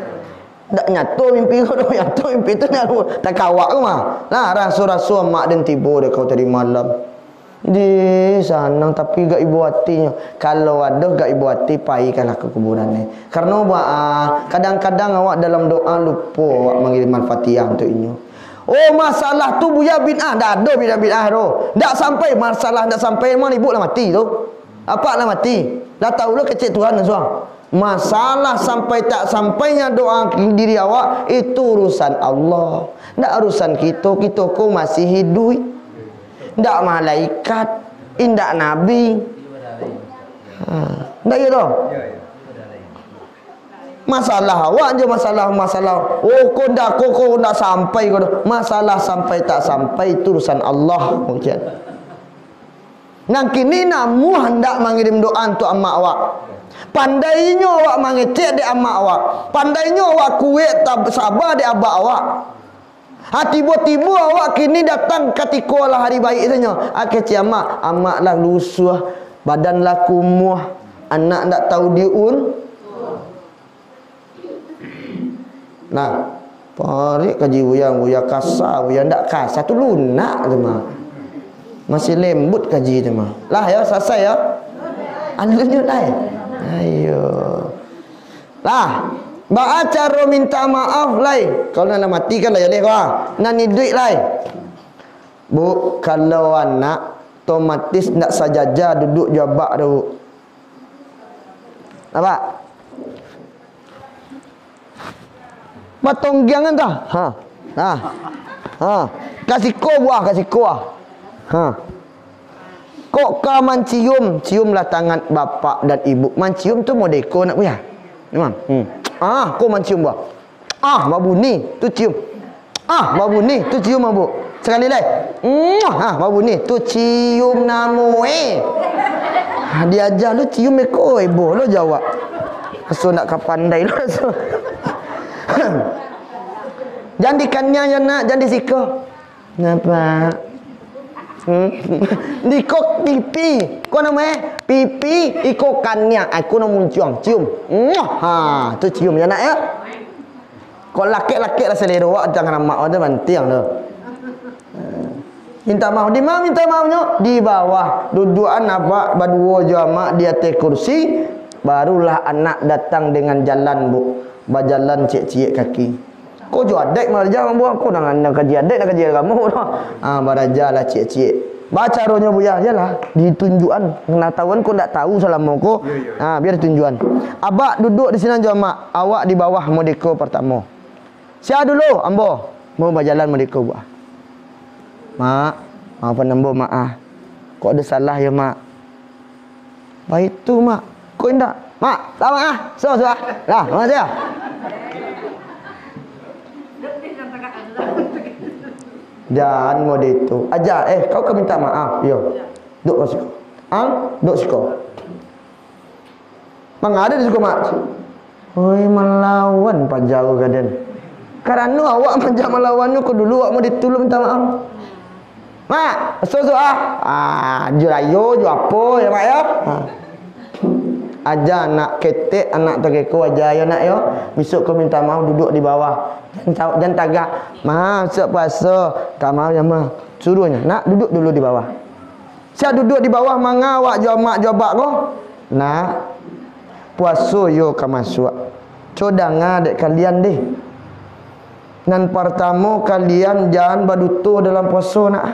Ndak nyatu mimpi kau, dak nyatu mimpi tu nak tak kawak kau mah. Lah raso-raso amak dan tiba dek kau tadi malam. Di sana tapi gak ibu hatinya. Kalau ada gak ibu hati paikanlah ke kuburan ni. Karena kadang-kadang awak dalam doa lupa awak mengirim al-Fatihah untuk inyo. Oh masalah tu buya bid'ah, dak ada bid'ah tu. Dak sampai masalah dak sampai mana ibu lah mati tu. Apa lah mati? Dah tahu lah kecil Tuhan suang. Masalah sampai tak sampainya doa diri awak itu urusan Allah. Dak urusan kita ko masih hidup. Ndak malaikat, indak nabi. Ndak ya doh. Masalah awak je masalah. Oh kau ndak sampai kau. Masalah sampai tak sampai itu urusan Allah mungkin. Nang kini namu hendak mengirim doa untuk amak awak. Pandainya awak mengecek di amak awak. Pandainya awak kuat tak sabar di abak awak. Tiba-tiba awak kini datang ketika lah hari baik saja. Akhir amak lah lusuh, badan lah kumuh, anak tak tahu diun. Nah, parik kaji buya kasar, buya ndak kasar tu lunak tu mah. Masih lembut kaji tu mah. Lah ya selesai ya. Anjurnya dah. Ayo. Lah Ba'a cara minta maaf lai. Kalau nak mati kan lah ya leh kau. Nak ni duit lai. Bu, kalau anak otomatis nak sajaja duduk jabak tu. Nampak? Matonggiang kan dah? Ha. Kasih ko buah, kasih ko. Ha. Kok kau ciumlah tangan bapak dan ibu. Mencium tu modeko nak punya. Memang. Kau mencium buah. Babu ni tu cium. Babu ni tu cium babu. Sekali lagi. Babu ni tu cium namu dia ajar lu cium ekor ibu lu jawab. So nak kapandai lu so. Jangan dikannya ya nak, jangan disika. Kenapa? Dikok pipi. Kau nama pipi ikokannya. Aku nak muncung cium. Tu cium ya nak ya. Kau laki-laki lah selera awak jangan mak awak tu bantiang tu. Minta maaf di mana minta maafnya? Di bawah dudukan abak berdua jamaah di atas kursi. Barulah anak datang dengan jalan bu. Berjalan cik-cik kaki. Kau jual adek malah jangan buang kau dengan kaji adek nak kaji kamu dah. Berajalah cik-cik. Baca rohnya buya jelah ditunjukan pengetahuan kau tak tahu selama kau. Biar tunjuan. Abak duduk di sini jamaah, awak di bawah modeko pertama. Siapa dulu ambo mau berjalan modeko buah. Mak, apa nambo mak Kok ada salah ya mak? Baik tu mak. Kau indah. Mak, lama So. Lah, mana dia? Jangan mode itu. Ajar, kau ke minta maaf. Yo. Duk kau siko. Duk siko. Mang ada di siko mak. Oi melawan pajau gaden. Karena awak menjak melawannya kau dulu awak mau ditolong minta maaf. Mak, so. Jurayo, ju apa ya mak ya? Aja anak ketek, anak tegeko aja ya nak yo. Besok kau minta maaf duduk di bawah. Jangan tagak. Maaf sok puasa. Tak maaf ya mah. Suruhnya nak duduk dulu di bawah. Siap duduk di bawah mangawak jawab kau. Nah, puasa yo ka masuk. Codanga dek kalian deh. Nan pertama kalian jangan baduto dalam puasa nak.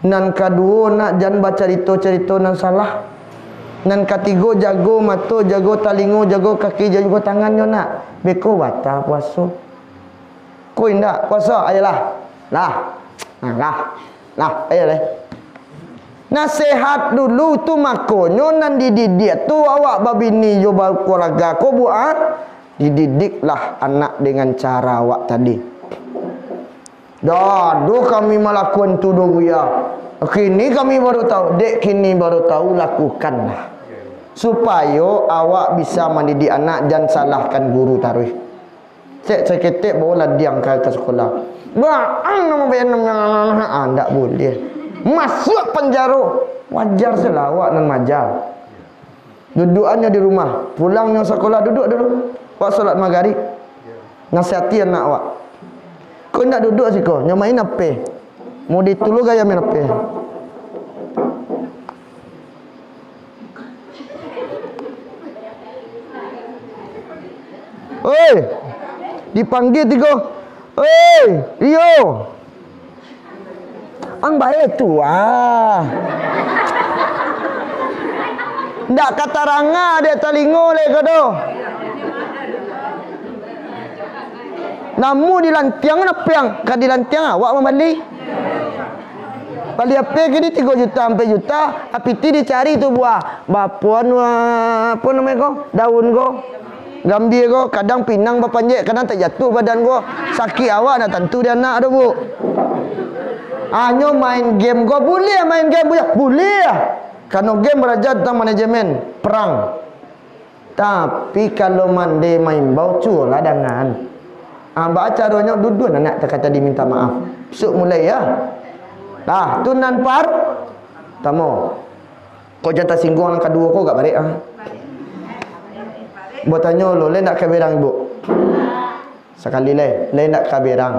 Nan kedua nak jangan baca cerita-cerita nan salah. Nan ketiga jago mata, jago talingo, jago kaki, jago tangan yo nak. Beko batal puasa. Ko indak puasa ayolah. Lah, ayolah. Nasihat dulu tu makonyo nan dididik tu awak babini yo keluarga ko buat dididiklah anak dengan cara awak tadi. Dah, kami melakukan tu do ya. Kini kami baru tahu, dek kini baru tahu lakukanlah. Supaya awak bisa mendidik anak jangan salahkan guru taruh. Cek ketek bawa diam ke sekolah. Bang nama bayan ndak boleh. Masuk penjara. Wajar selawat dan majal. Dudukannya di rumah, pulangnya sekolah duduk dulu. Wak solat maghrib. Nasihati anak awak. Kau ndak duduk sih kau, nyamain apa? Mau ditulu gaya main apa? Oi, dipanggil tiga. Oi, Rio. Ang baik tu ndak kata ranga dia talingo le kado. Namu di lantiang na piang, ka di lantiang awak membali. Bali apa gini 3 juta 4 juta, apiti dicari tu buah. Bapuan apa namanya ko? Daun ko. Gambir ko, kadang pinang bapanjek, kadang tak jatuh badan ko. Sakit awak nak tentu dia nak dah bu. Hanya main game ko boleh main game boleh. Karena game belajar tentang manajemen perang. Tapi kalau mande main bau lah dengan baca caranya duduk anak terkata diminta maaf. Besok mulai ya. Dah, tu nan par. Tamo. Kau jangan tersinggung yang kedua kau gak balik Buat tanya lo, lain nak kaberang ibu? Sekali lain nak kaberang.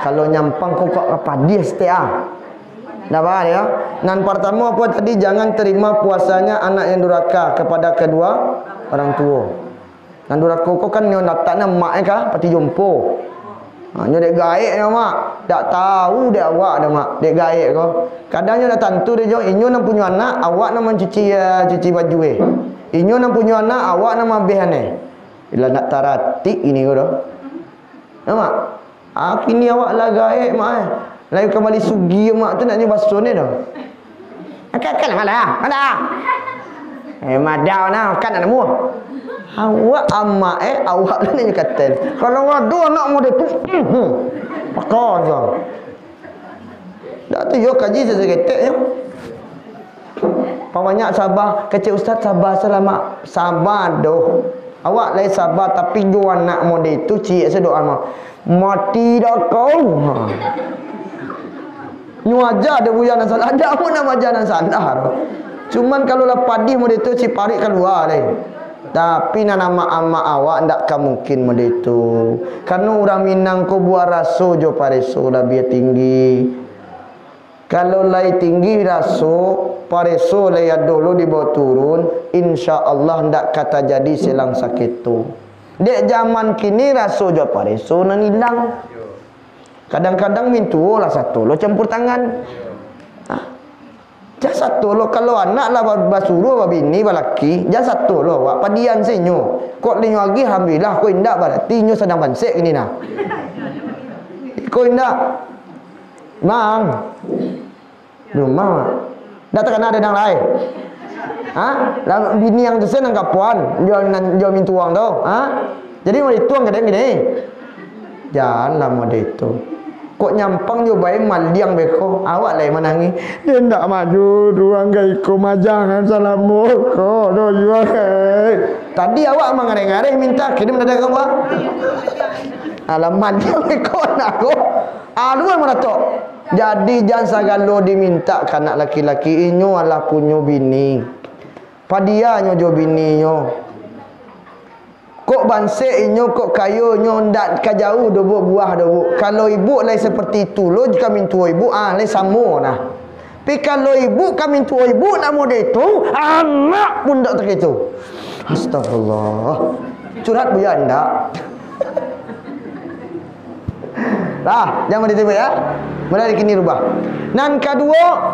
Kalau nyampang kau kok apa dia setia. Dah faham ya? Nan pertama apa tadi, jangan terima puasanya anak yang durhaka kepada kedua orang tua. Nan durhaka kau kan nyo natakna mak ka pati jompo. Nyo dek gaik nyo mak, tak tahu dek awak dah mak, dek gaik kau. Kadangnya dah tentu dia jo inyo nak punya anak, awak nak cuci baju inyo nak punya anak, awak nak mabehane. Bila nak taratik ini kau dah. Mak, kini awak lah gaik mak lain kembali sugi mak tu nak ni basuh ni dah. Kan malah. Madau nah kan nak mu. Awak amak awak lah ni kata. Kalau ada anak muda tu pakar je. Dak tu yo kaji seketek je. Banyak sabar, kecil ustaz sabar selama sabar doh. Awak lain sabar tapi dua anak muda itu cik sedoa mati dah kau. Nyu aja ada buyan dan salah, ada pun nama aja dan salah. Cuman kalau lah padi muda itu si parik keluar deh. Tapi nama ama awak ndak mungkin muda itu. Karena orang Minang ko buat raso jo pareso lebih tinggi. Kalau lai tinggi raso pareso lai dulu dibawa turun, insya-Allah ndak kata jadi selang sakit tu. Dek zaman kini raso jo pareso nan hilang. Kadang-kadang mintu lah satu lo campur tangan. Jah satu lo kalau anak lah basuruh babini balaki, jah satu lo wak padian senyo. Kok linyo lagi alhamdulillah ko indak berarti nyo sedang bansek ini nah. Ko indak. Mang. Rumah. Dah tak ada yang lain. Lah bini yang tu senang kapuan, jual mintu uang tu. Jadi mau dituang kadang gini. Janganlah mau itu. Kok nyampang jo bae maldiang beko awak lai menangi dia ndak maju ruang gaiko majangan salamu ko do jual tadi awak mangare-ngare minta kirim dada kau alaman dia beko aku luar mana tok jadi jangan sagalo diminta anak laki-laki inyo alah punyo bini padianyo jo bini nyo. Kok bansek inyo, kok kayu nyo ndak kajauh do buah do. Kalau ibu lain seperti itu lo jika mintu ibu lain sama nah. Tapi kalau ibu kami tua ibu nak muda itu, anak pun tak terkecu. Astagfirullah. Curhat Buya enggak? Lah, jangan ditiba ya. Mulai kini rubah. Dan kedua,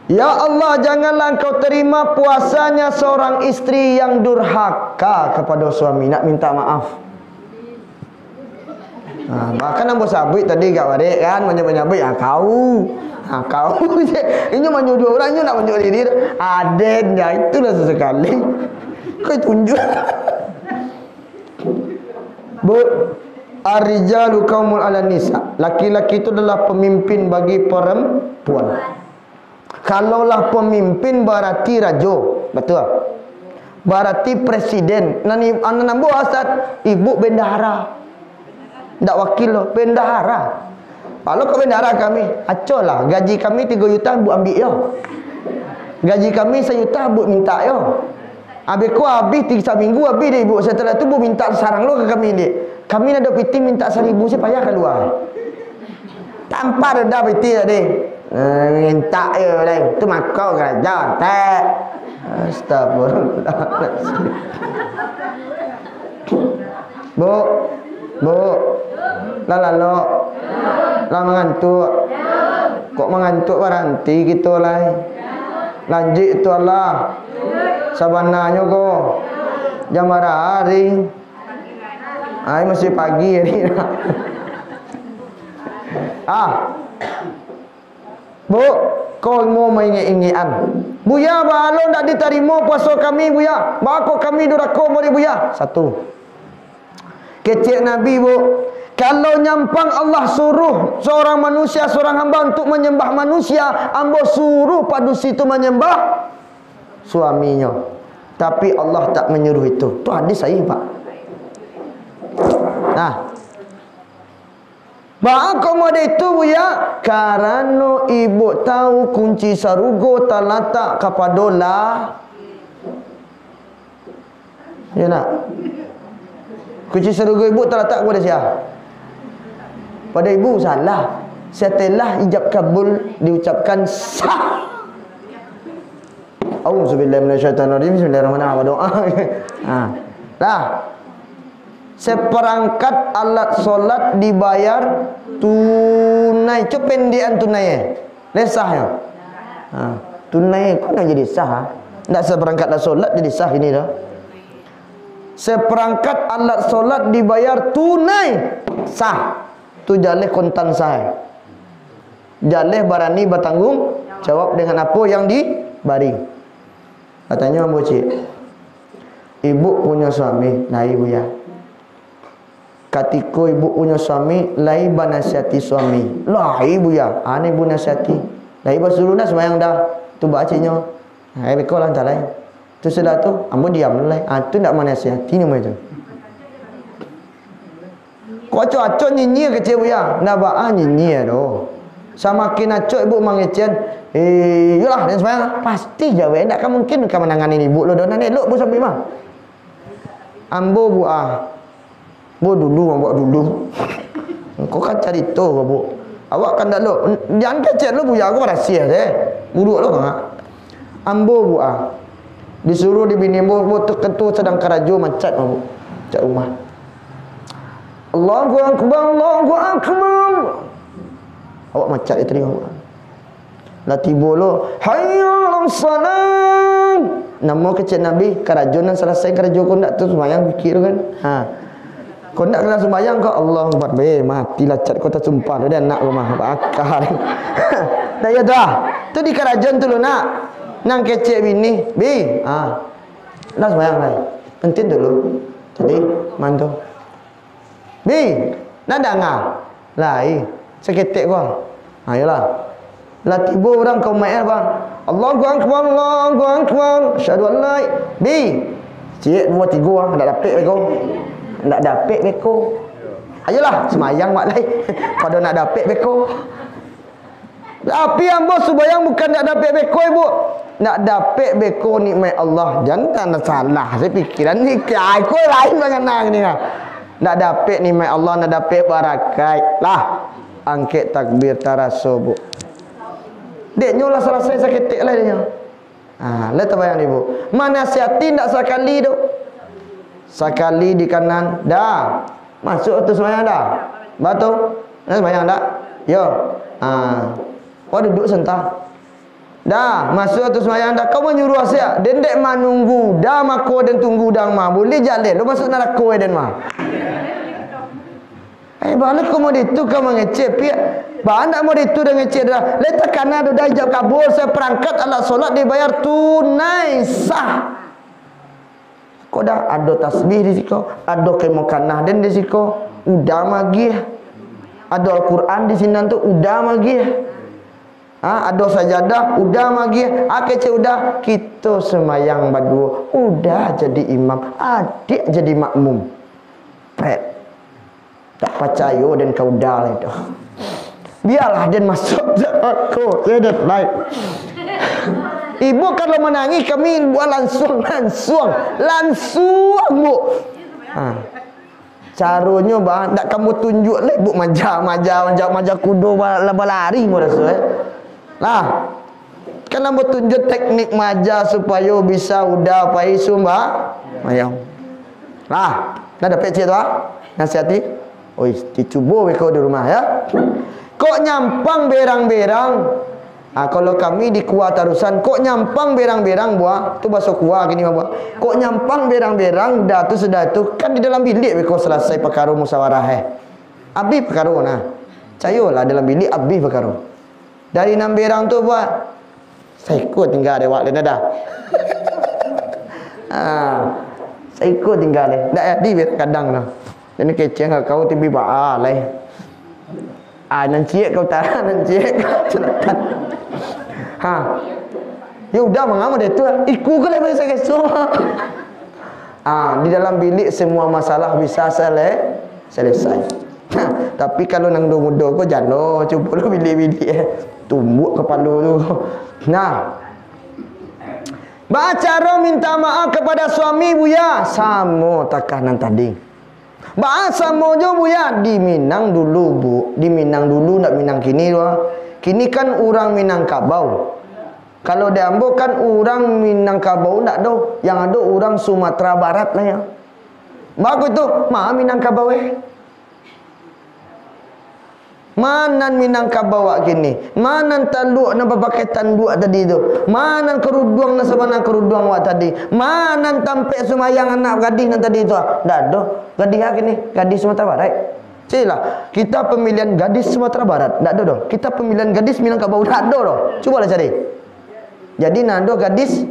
ya Allah, janganlah Engkau terima puasanya seorang istri yang durhaka kepada suami. Nak minta maaf. Bahkan ambo sabit tadi gak wadik kan, menyabit kau. Kau ini menyuruh orang, ini nak menyuruh diri. Aden ya, itulah sesekali. Kau tunjuk. Bu, ar-rijalu qaumul 'ala nisa. Laki-laki itu adalah pemimpin bagi perempuan. Kalaulah pemimpin berarti rajo, betul? Berarti presiden. Nani anak nambu asat ibu bendahara. Ndak wakil lo, bendahara. Kalau ke bendahara kami, acolah gaji kami 3 juta bu ambil yo. Gaji kami 1 juta bu minta yo. Habis ku habis 3 minggu habis deh ibu. Setelah tu bu minta sarang lo ke kami ni. Kami ada piti minta 1.000 saya payah keluar. Tanpa ada piti tadi. Minta yo lain. Tu makau kerajaan. Tak. Astagfirullahaladzim. Bu. Lalu lah mengantuk. Kok mengantuk berhenti gitu lah. Lanjut itu Allah. Sabananya kok. Jam berapa hari? Masih pagi hari. Bu, kau mau mengingat-ingitan. Buya, balon tak diterima puasa kami Buya. Bako kami duraka boleh Buya. 1. Kecil Nabi bu. Kalau nyampang Allah suruh seorang manusia, seorang hamba untuk menyembah manusia, ambo suruh padusi itu menyembah suaminya. Tapi Allah tak menyuruh itu. Itu hadis sahih Pak. Nah, Bagaimana itu Buya? Karena ibu tahu kunci sarugo talata kapadola. Ya nak? Kunci sarugo ibu talata kepada siapa? Pada ibu salah. Setelah ijab kabul diucapkan sah. Auzubillahi minasyaitonirrajim. Bismillahirrahmanirrahim. Doa. Lah. Seperangkat alat solat dibayar tunai. Cuk pendian tunai lesah ya. Tunai kok nak jadi sah? Tak seperangkat alat solat jadi sah ini dah. Seperangkat alat solat dibayar tunai sah. Tu jaleh kontan sah. Jaleh barani bertanggung jawab dengan apa yang dibari. Katanya Ambo Cik, ibu punya suami, nah ibu ya. Ketika ibu punya suami, lai banasihati suami. Lah ibu ya, ane ibu nasihati. Lah ibu suruh dah sembahyang dah. Tu bacanya. Beko lah entar lain. Tu sudah tu, ambo diam lai. Tu ndak manasihati ni macam tu. Kau acok nyinyir kecil ibu ya. Ndak ba nyinyir doh. Sama kena acok ibu mangecen. Yalah dan sembahyang. Pasti jawab ndak kan mungkin kan menangani ibu lo dah nak elok bu sampai mah. Ambo bu Bu dulu, awak dulu. Kau kan cari tahu, bu. Awak kan tak lo. Jangan kecil lo buya aku rahsia deh. Buruk lo kan? Ambo bu disuruh di bini bu ketu sedang kerajo mancat bu. Cat rumah. Allahu akbar, Allahu akbar. Awak mancat dia teringat. Lah tiba lo, hayya 'alas salat. Nama kecil Nabi kerajo nan selesai kerajo kau ndak tu sembahyang fikir kan. Kau nak kena sembahyang kau Allah Akbar. Matilah cat kau tak sumpah dia nak rumah bakar. Dah ya dah. Tu di kerajaan tu lo nak. Nang kecek bini. Bi. Dah sembahyang lai. Penting dulu. Jadi mantu. Bi. Nak dengar. Lai. Seketek kau. Ayolah. Lah tiba orang kau mai bang. Allahu Akbar, Allahu Akbar. Asyhadu an la. Bi. Cik 2 3 nak dapat kau. Nak dapat beko. Ayolah semayang mak lai. Pada nak dapat beko. Tapi ambo sembahyang bukan nak dapat beko ibu. Nak dapat beko nikmat Allah. Jangan salah. Saya pikiran ni aku lain mengenang ni lah. Nak dapat nikmat Allah, nak dapat barakat. Lah angkat takbir taraso bu. Dek nyolah selesai sakit tik lah dia. Lihat bayang ibu. Mana siati ndak sekali tu. Sekali di kanan, dah. Masuk tu semayang dah. Batu. Semayang dah. Yo. Kau duduk sentar. Dah, masuk tu semayang dah. Kau menyuruh asyik. Den dek mah nunggu. Dah mako den tunggu dah mah. Boleh jalan. Lu masuk neraka den mah. Balik kau mau itu kau mengecek pia. Bahan tak mau itu dah ngecek dah. Letak kanan dah ijab kabul. Saya perangkat alat solat dibayar tunai sah. Kau dah ada tasbih di situ, ada kemokanah dan di situ. Udah magi. Ada Al-Quran di sini tu udah magi. Ada sajadah udah magi. Kecek udah kita semayang berdua. Udah jadi imam, adik jadi makmum. Pret. Tak percaya dan kau dah itu. Biarlah dan masuk aku. Saya dah like. Ibu kalau menangis kami buat langsung bu. Caranya bah, tak kamu tunjuk lah bu maja kudo lari mu rasa. Lah. Kan kamu tunjuk teknik maja supaya bisa udah pai sumba. Mayang. Lah, dah dapat cik tu nasihati. Oi, dicuba kau di rumah ya. Kok nyampang berang-berang. Kalau kami di kuah tarusan, kok nyampang berang-berang buah, tu bahasa kuah gini buah. Kok nyampang berang-berang, dah tu sudah tu kan di dalam bilik kau selesai perkara musyawarah Abi perkara nah. Cayolah dalam bilik abi perkara. Dari 6 berang tu buat. Saya ikut tinggal dewak lain dah. Saya ikut tinggal deh. Dak di kadang dah. Ini kecil kau tibi ba lai. Nanti kau tahan nanti kau celatan. Ya udah mengapa dia tu? Iku ke lebih saya semua. Di dalam bilik semua masalah bisa selesai. Tapi kalau nang muda kau jano, cuba lu bilik-bilik tumbuk kepala tu. Nah. Bacara minta maaf kepada suami buya sama takanan tadi. Bahasa mojo buya di Minang dulu bu, di Minang dulu nak Minang kini Kini kan orang Minangkabau. Kalau di Ambo kan orang Minangkabau tak ada, yang ada orang Sumatera Barat lah ya. Bagus tu, mah Minangkabau Mana Minangkabau kini? Mana taluk na pakai tanduk tadi tu? Mana kerudung na sabana kerudung wak tadi? Mana tampe sumayang anak gadis na tadi tu? Dah ada. Gadis kini, gadis Sumatera Barat. Cilah, kita pemilihan gadis Sumatera Barat. Tak ada dah. Kita pemilihan gadis Minangkabau tak ada dah. Cubalah cari. Jadi nado gadis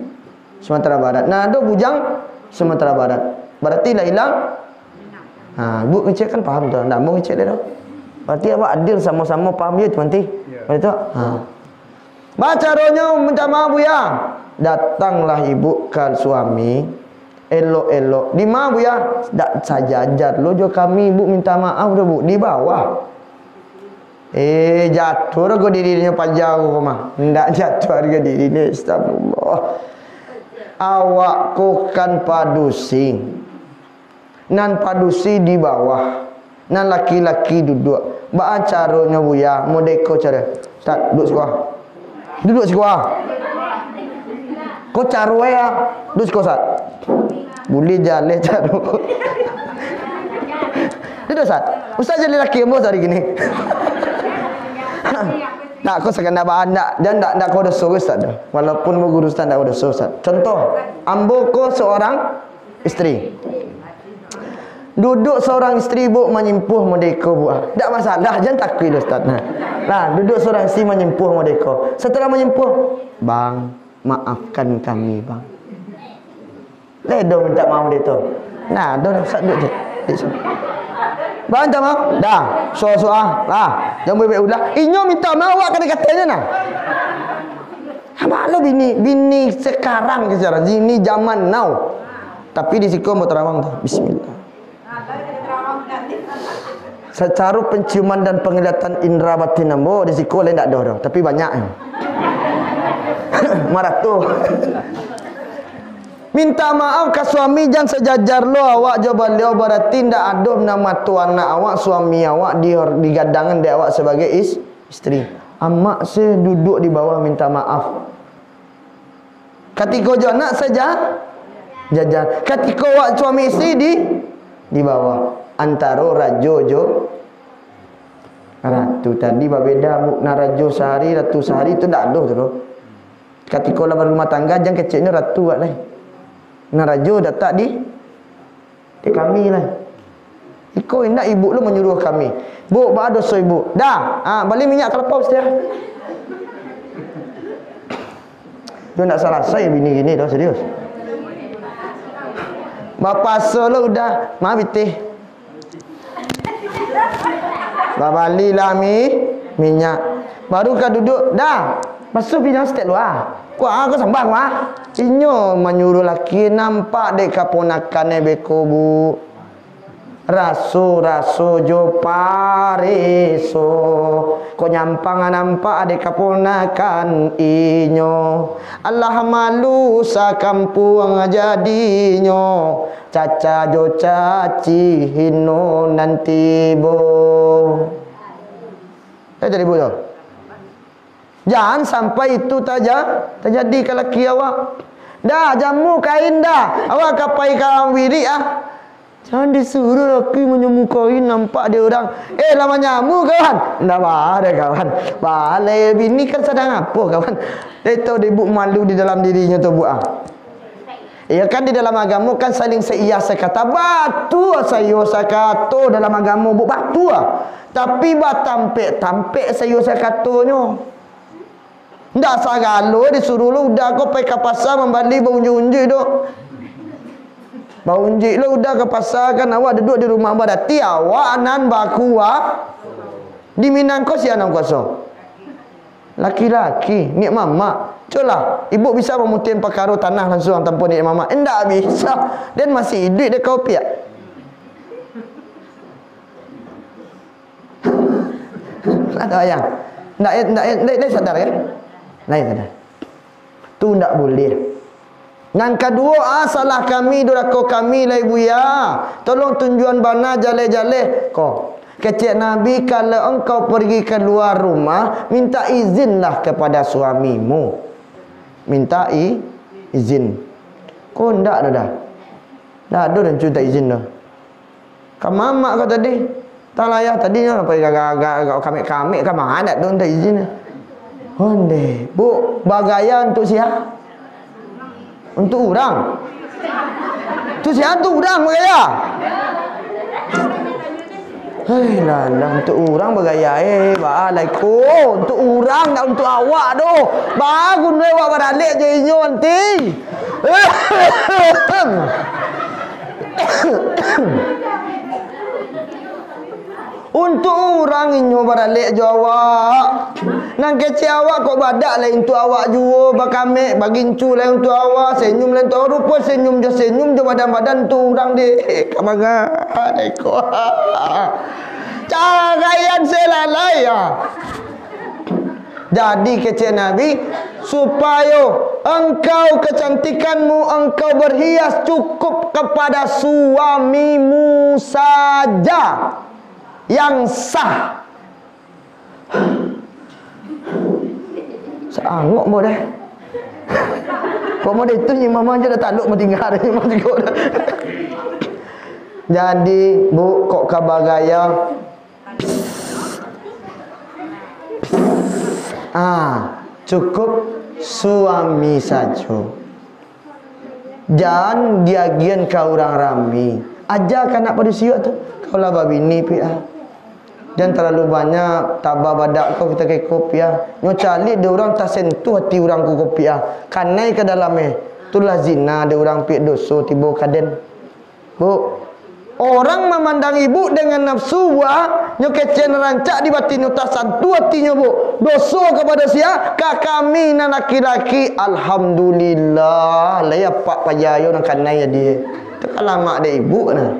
Sumatera Barat. Nado bujang Sumatera Barat. Berarti lah hilang. Bu ngecek kan paham tu. Tak mau ngecek dia dah. Berarti apa adil sama-sama paham ya nanti. Betul? Bacaranya minta maaf bu ya. Datanglah ibu ke suami. Elok-elok. Di mana bu ya? Tak sajajar lo jo kami ibu minta maaf dah bu. Di bawah. Jatuh harga dirinya pajau mah. Ndak jatuh harga dirinya. Astagfirullah. Awak ko kan padusi. Nan padusi di bawah. Nan laki-laki duduk. Ba caranya buya, modeko cara. Tak duduk sekolah. Duduk sekolah. Kau caru ya. Duduk sekolah sat. Boleh jalan caru. Duduk sat. Ustaz jadi laki embos hari gini. Tak kau sekena bahan tak dan tak kau dah suruh Ustaz dah. Walaupun mau guru Ustaz tak kau dah suruh Ustaz. Contoh, ambo ko seorang isteri. Duduk seorang isteri bu menyempuh merdeka bu. Tak masalah, jangan takut Ustaz. Nah, duduk seorang isteri menyempuh merdeka. Setelah menyempuh, bang, maafkan kami bang. Ledo minta maaf dia tu. Nah, dah Ustaz duduk je. Bang minta maaf. Dah, soal-soal. Lah, jangan baik-baik ulah. Inyo minta maaf awak kata-katanya nah. Malu bini sekarang secara ini zaman now. Tapi di siku mau terawang tu. Bismillah. Secara penciuman dan penglihatan indera batin ambo di siku lain tak ada, tapi banyak. Marah tu. Minta maaf ke suami jangan sejajar lo awak jawab beliau berarti ndak ada nama tu anak awak suami awak digadangan dia awak sebagai isteri. Amak saya duduk di bawah minta maaf. Ketika jo anak saja jajan. Ketika awak suami isteri di bawah. Antara rajo jo ratu. Tadi berbeda na rajo sehari, ratu sehari itu tak ada tu. Ketika lah berumah tangga jangan kecilnya ratu buat lah. Na rajo datang di kami lah. Iko indak ibu lu menyuruh kami. Bu, ba dosa ibu. Dah, balik minyak kelapa ustaz. Dia nak salah saya bini gini dah serius. Bapa solo udah, maaf itih. Babali lah minyak. Baru kau duduk, dah. Masuk pinang step luar. Kuah aku sambang wah. Inyo menyuruh laki nampak dek kaponakan beko bu. Raso jo pareso. Ko nyampang nampak adek kaponakan inyo. Allah malu sakampung jadinyo. Caca jo caci hino nanti bo. Jadi bu jo. Jangan sampai itu terjadi ke laki awak. Dah jamu kain dah. Awak kapai kawan wiri ah. Jangan disuruh laki menyemukai nampak dia orang. Lama nyamu kawan. Ndak ada kawan. Balai bini kan sedang apa kawan. Dia tahu dia buk malu di dalam dirinya tu buah. Ya kan di dalam agama kan saling seia sekata batu sayo sakato dalam agama buk batu ah. Tapi tampek sayo sakatonyo. Ndak sagalo disuruh lu udah kau pergi ke pasar membeli bau unji-unji tu. Bau unji lu udah ke pasar kan awak duduk di rumah badati awak anan baku di Minang kau si anak kosong. Laki-laki ni mama. Colah ibu bisa memutin perkara tanah langsung tanpa ni mama. Ndak bisa. Dan masih hidup dia kau piak. Ada yang. Ndak sadar ya. Lain sadar. Tu ndak boleh. Yang kedua, salah kami, duraka kami lah ibu ya. Tolong tunjuan bana jale-jale. Kau kecik Nabi kalau engkau pergi keluar rumah, minta izinlah kepada suamimu. Minta izin. Kau ndak dah. Dah ada dan cinta izin dah. Kau mama kau tadi. Tak layak tadi apa gagak kami kan mana ada minta izin. Onde, bu, bagaya untuk siapa? Untuk orang. Tu siapa tu orang bagaya? Hei lah, untuk orang bergaya balaiku. Untuk orang tak untuk awak tu. Bagus ni awak beralik je inyo nanti. Untuk orang inyo beralik je awak. Nang kecil awak kok badak lah untuk awak jua bakame bagi incu lah untuk awak senyum lah untuk rupa senyum je badan-badan tu orang dek kamaga adeko. Carayan selalai ya. Jadi kecil Nabi supaya engkau kecantikanmu engkau berhias cukup kepada suamimu saja yang sah. Seangok mau dah. Kau mau itu ni mama je dah takluk mau tinggal ni mama juga dah. Jadi bu kok kabagaya. Cukup suami saja. Jangan diagian ke orang ramai. Ajarkan nak pada siap tu. Kau lah babini pihak. Dan terlalu banyak tabah badak kau kita ke kopiah. Nyo cali dia orang tak sentuh hati orang ku kopiah. Kanai ke dalamnya. Itulah zina dia orang pi dosa tiba kaden. Bu. Orang memandang ibu dengan nafsu wah, nyo kecen rancak di batin utasan tu hatinya bu. Dosa kepada sia ka kami na laki-laki alhamdulillah. Laya pak pajayo nang kanai dia. Tu kalamak dia ibu nah.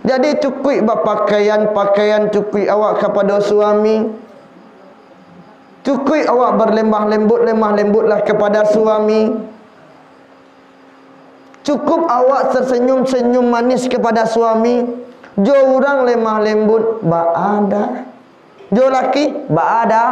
Jadi cukup pakaian cukup awak kepada suami. Cukup awak lemah lembutlah kepada suami. Cukup awak tersenyum manis kepada suami. Jo orang lemah lembut ba ada. Jo laki ada.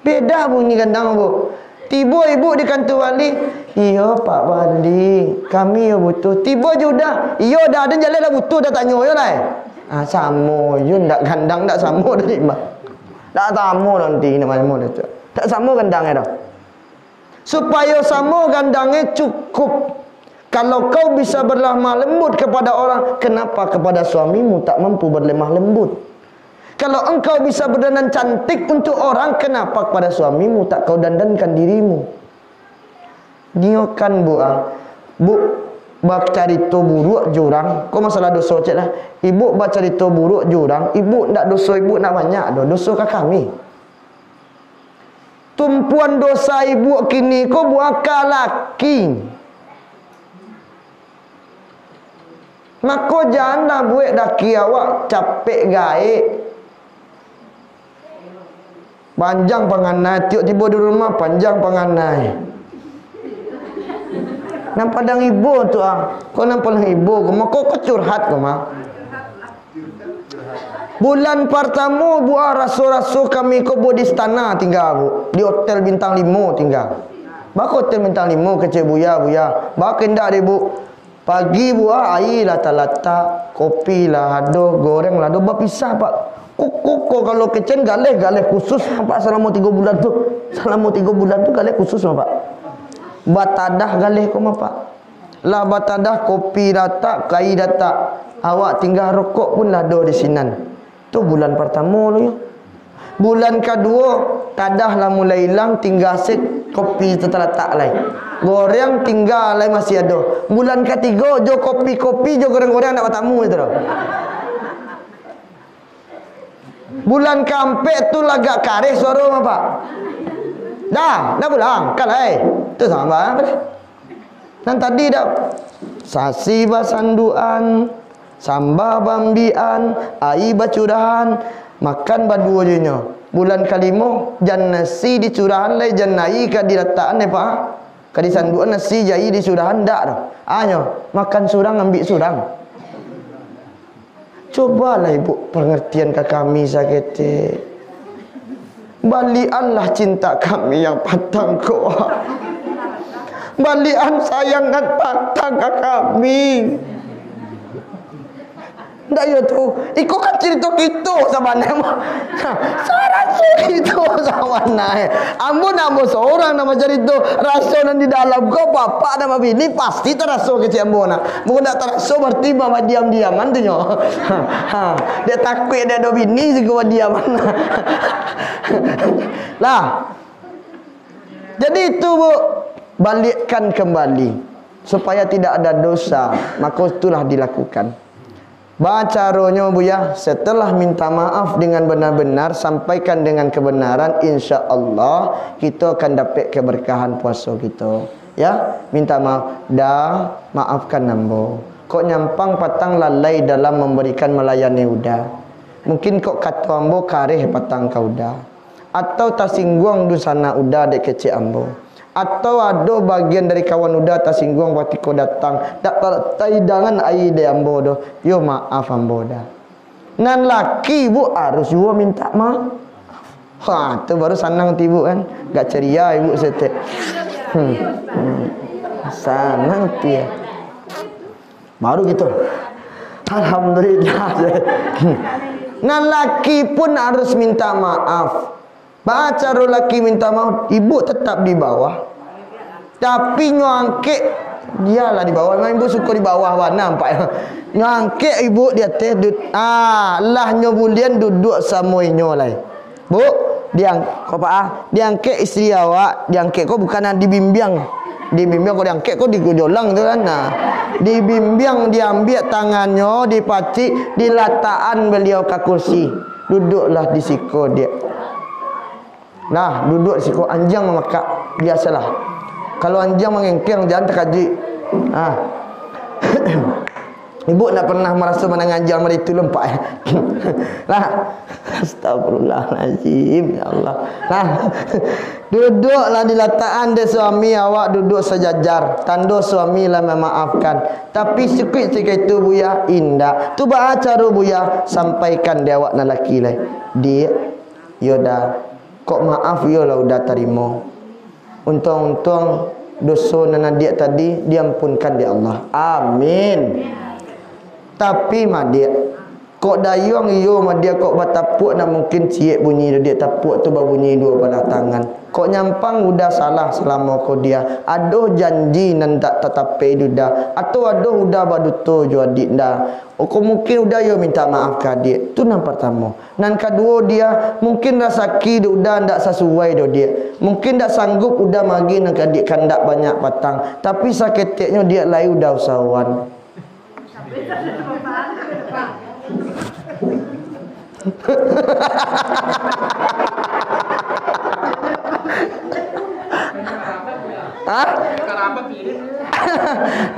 Beda bunyi gandang bu. Tiba ibu di kantor wali, iya Pak Wali, kami ya butuh. Tiba je dah, iya dah ada jalan dah butuh dah tanya yo lah. Sama je ndak gandang ndak sama dah ni. Tak sama nanti nama-nama tu. Tak sama gandangnya dah. Supaya sama gandangnya cukup. Kalau kau bisa berlemah lembut kepada orang, kenapa kepada suamimu tak mampu berlemah lembut? Kalau engkau bisa berdandan cantik untuk orang, kenapa kepada suamimu tak kau dandankan dirimu? Nyokan bu, bu bak carito buruk jurang. Kau masalah dosa cek lah. Ibu bak carito buruk jurang. Ibu ndak dosa ibu nak banyak doh. Dosa ke kami. Tumpuan dosa ibu kini kau buat laki. Maka janganlah buat daki awak capek gaib. Panjang panganai, tiba-tiba di rumah panjang panganai. Nampak dang ibu tu Kau nampak dang ibu, kau curhat kau mah. Bulan pertama buah rasul-rasul kami kau buat di istana tinggal bu. Di hotel bintang 5 tinggal. Bak hotel bintang 5 kecil buya. Bak kendak deh bu. Pagi buah air lata-lata, kopi lah ada, goreng lah ada, berpisah pak. Kok kalau kecen galeh khusus pak selama 3 bulan tu. Selama 3 bulan tu galeh khusus pak. Batadah galeh kau pak. Lah batadah kopi data, kai data. Awak tinggal rokok pun lah ada di sinan. Tu bulan pertama tu ya. Bulan kedua tadah lah mulai hilang, tinggal set kopi terletak lain. Goreng tinggal lain masih ada. Bulan ketiga jo kopi jo goreng-goreng nak bertamu itu dah. Bulan keempat tu lagak kareh suara mah pak. Dah pulang kan tu sama apa? Dan tadi dah sasi basanduan, sambal bambian, air bacurahan, makan badua je nya. Bulan kelima jan nasi dicurahan lai jan air ka diletakkan pak. Kadi sanduan nasi jai dicurahan dak dah. Makan surang ambil surang. Cobalah ibu pengertian ke kami sakit. Balianlah cinta kami yang patang kau. Balian sayangan patang ke kami. Ndak ya tu. Iko kan cerita kita sama nama. Cara cerita sama nama. Ambo seorang nama cerita rasa di dalam kau bapak nama bini pasti terasa ke ambo nak. Bukan tak terasa berarti mama diam-diaman tu nyo. Dia takut dia ada bini juga diaman. Lah. Jadi itu bu, balikkan kembali supaya tidak ada dosa, maka itulah dilakukan. Caranya bu ya, setelah minta maaf dengan benar-benar, sampaikan dengan kebenaran, insya Allah kita akan dapat keberkahan puasa kita. Ya, minta maaf, dah maafkan nambo. Kok nyampang patang lalai dalam memberikan melayani udah. Mungkin kok kata ambo kareh patang kau dah. Atau tasingguang dusana udah dek kecil ambo. Atau ada bagian dari kawan udah tersinggung waktu kau datang tak taidangan air de ambo doh. Yo maaf ambo dah. Nan laki bu harus juga minta maaf. Tu baru senang tibu kan. Gak ceria ibu setek. Senang dia. Baru gitu. Alhamdulillah. Nan laki pun harus minta maaf. Baca laki minta maaf, ibu tetap di bawah. Tapi ngangkek dialah di bawah. Memang ibu suka di bawah warna nampak. Ngangkek ibu dia teh lah nyobulian duduk sama inyo lai. Bu, kau diangkek istri awak, diangkek kau bukan dibimbing. Dibimbing kau diangkek kau digojolang tu kan. Dibimbing diambil tangannya, dipacik, dilataan beliau ke kursi. Duduklah di siko dia. Nah, duduk di siku anjang memakak biasalah. Kalau anjang mengengkeng jangan terkaji. Ibu nak pernah merasa mana ngajar mari itu lempak lah. Astagfirullahalazim, ya Allah. Nah, duduklah di lataan dia suami awak duduk sejajar. Tanda suami lah memaafkan. Tapi sikit-sikit itu buya indah. Tu bah cara buya sampaikan dia awak nak laki lah. Dia yo dah kok maaf yo lah udah terima. Untung-untung dosa nana dia tadi diampunkan dia Allah. Amin. Tapi madia kok dayung yo madia kok batapuk nak mungkin ciek bunyi dia tapuk tu bunyi dua pada tangan. Kok nyampang udah salah selama kau dia. Aduh janji nan tak tetapi duda atau aduh udah baduto jo adik dah. Kok mungkin udah yo minta maaf ke adik. Tu nan pertama. Nan kedua dia mungkin rasa ki udah ndak sesuai do dia. Mungkin ndak sanggup udah magi nak adik kandak banyak patang. Tapi saketeknya dia lai udah usahawan.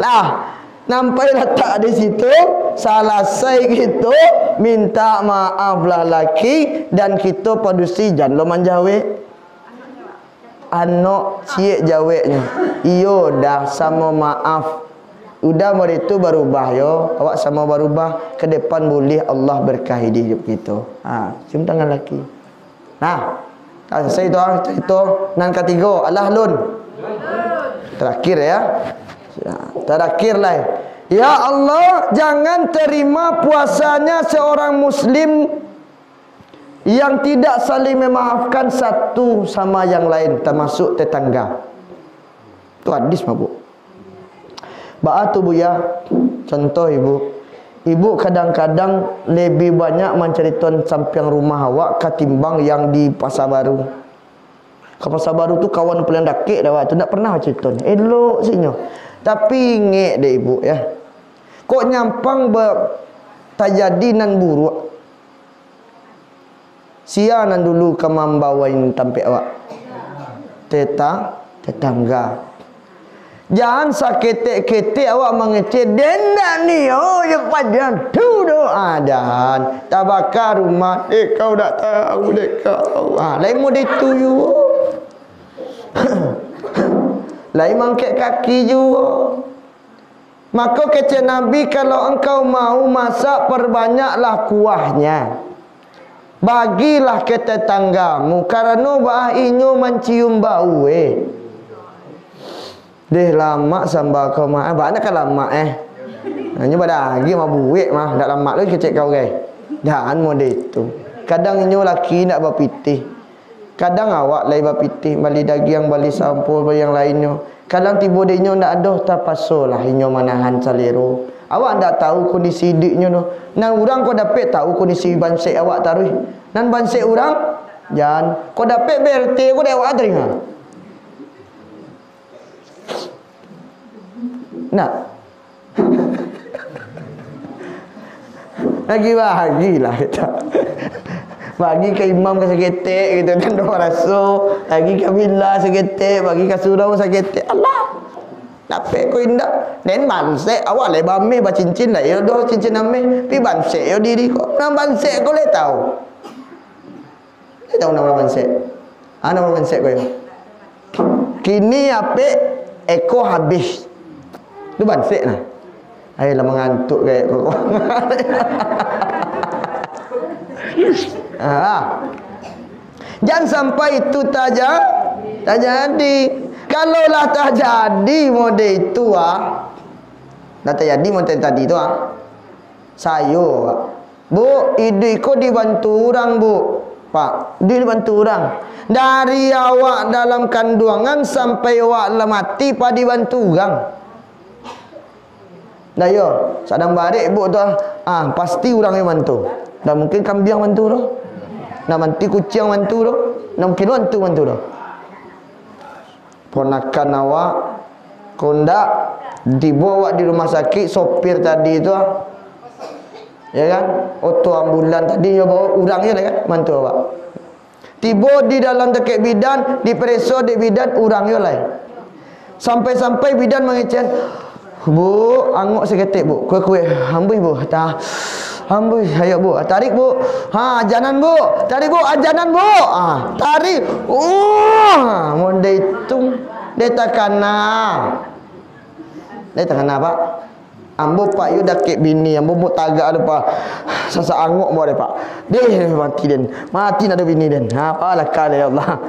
Lah, nampai letak di situ, selesai gitu, minta maaf lah laki dan kita produksi jan lo manjawe. Anak ciek jaweknya. Iyo dah sama maaf. Udah mau itu berubah yo, awak sama berubah ke depan boleh Allah berkahi di hidup kita. Cium tangan laki. Nah, saya itu nan ketiga Allah lun. Terakhir ya. Terakhir lah. Ya Allah, jangan terima puasanya seorang muslim yang tidak saling memaafkan satu sama yang lain termasuk tetangga. Itu hadis mabuk. Ba'atu buya, contoh ibu kadang-kadang lebih banyak mencarikan samping rumah awak ketimbang yang di Pasar Baru. Ke Pasar Baru tu kawan paling dakik dah awak tu, tak pernah cerita. Elok sinyo. Tapi ingat deh ibu ya. Kok nyampang terjadi nan buruk. Sia nan dulu kemam bawain tampik awak. Tetangga. Jangan saketek-ketek awak mengecek dendak ni. Oh, yang padan tu dan tabakar rumah. Kau tak tahu kau. Lain model tu you. Lain mangkek kaki juga. Maka kata Nabi, kalau engkau mau masak, perbanyaklah kuahnya. Bagilah ke tetanggamu, karena bahinyo mencium bau. Deh lama sambal kau mah. Banyak kan lama Hanya pada lagi mah buik mah. Tak lama lagi kecek kau guys. Jangan model itu. Kadang inyo laki nak berpitih. Kadang awak lai berpitih. Bali daging, bali sampul, bali yang lainnya. Kadang tiba dia inyo nak ada tapasolah inyo manahan salero. Awak tak tahu kondisi hidupnya tu. Nan orang kau dapat tahu kondisi bansek awak taruh. Nan bansek orang jangan. Kau dapat BRT kau dah awak terima. Nak bagilah kita. Bagi ke imam ke seketek gitu kan doa rasul, lagi ke bila seketek, bagi ke surau seketek. Allah. Dapat ko indah. Nen bansek awak le bame ba cincin lah yo do cincin ame, pi bansek yo diri ko. Nam bansek ko le tahu. Le tahu nama bansek. Nama bansek ko yo. Kini ape eko habis. Tu bansek nah. Ai lah mengantuk kayak kok. Jangan sampai itu tak jadi. Kalaulah tak jadi model itu dah terjadi model tadi tu Sayo Bu, idiko dibantu orang bu. Pak, dibantu orang. Dari awak dalam kandungan sampai awak mati pak dibantu orang. Dah yo, sadang balik bu tu pasti orang yang bantu. Dah mungkin kambing bantu tu. Nak mati kucing bantu tu. Nak mungkin bantu tu. Ponakan awak kondak dibawa di rumah sakit sopir tadi tu ya kan, auto ambulan tadi dia bawa orangnya lah kan, bantu awak. Tiba di dalam dekat bidan, diperiksa di bidan orangnya lah. Sampai-sampai bidan mengecek, Bu, anguk seketik bu. Kuih-kuih. Hambui bu. Hambui. Ayo bu. Tarik bu. Ajanan bu. Tarik bu. Ajanan bu. Tarik. Mau dia hitung. Dia takana. Dia takana pak. Ambo pak yu dah kek bini. Ambo mau tagak ada pak. Sasa anguk mau ada pak. Dia mati den. Mati nak ada bini den. Apalah kali ya Allah.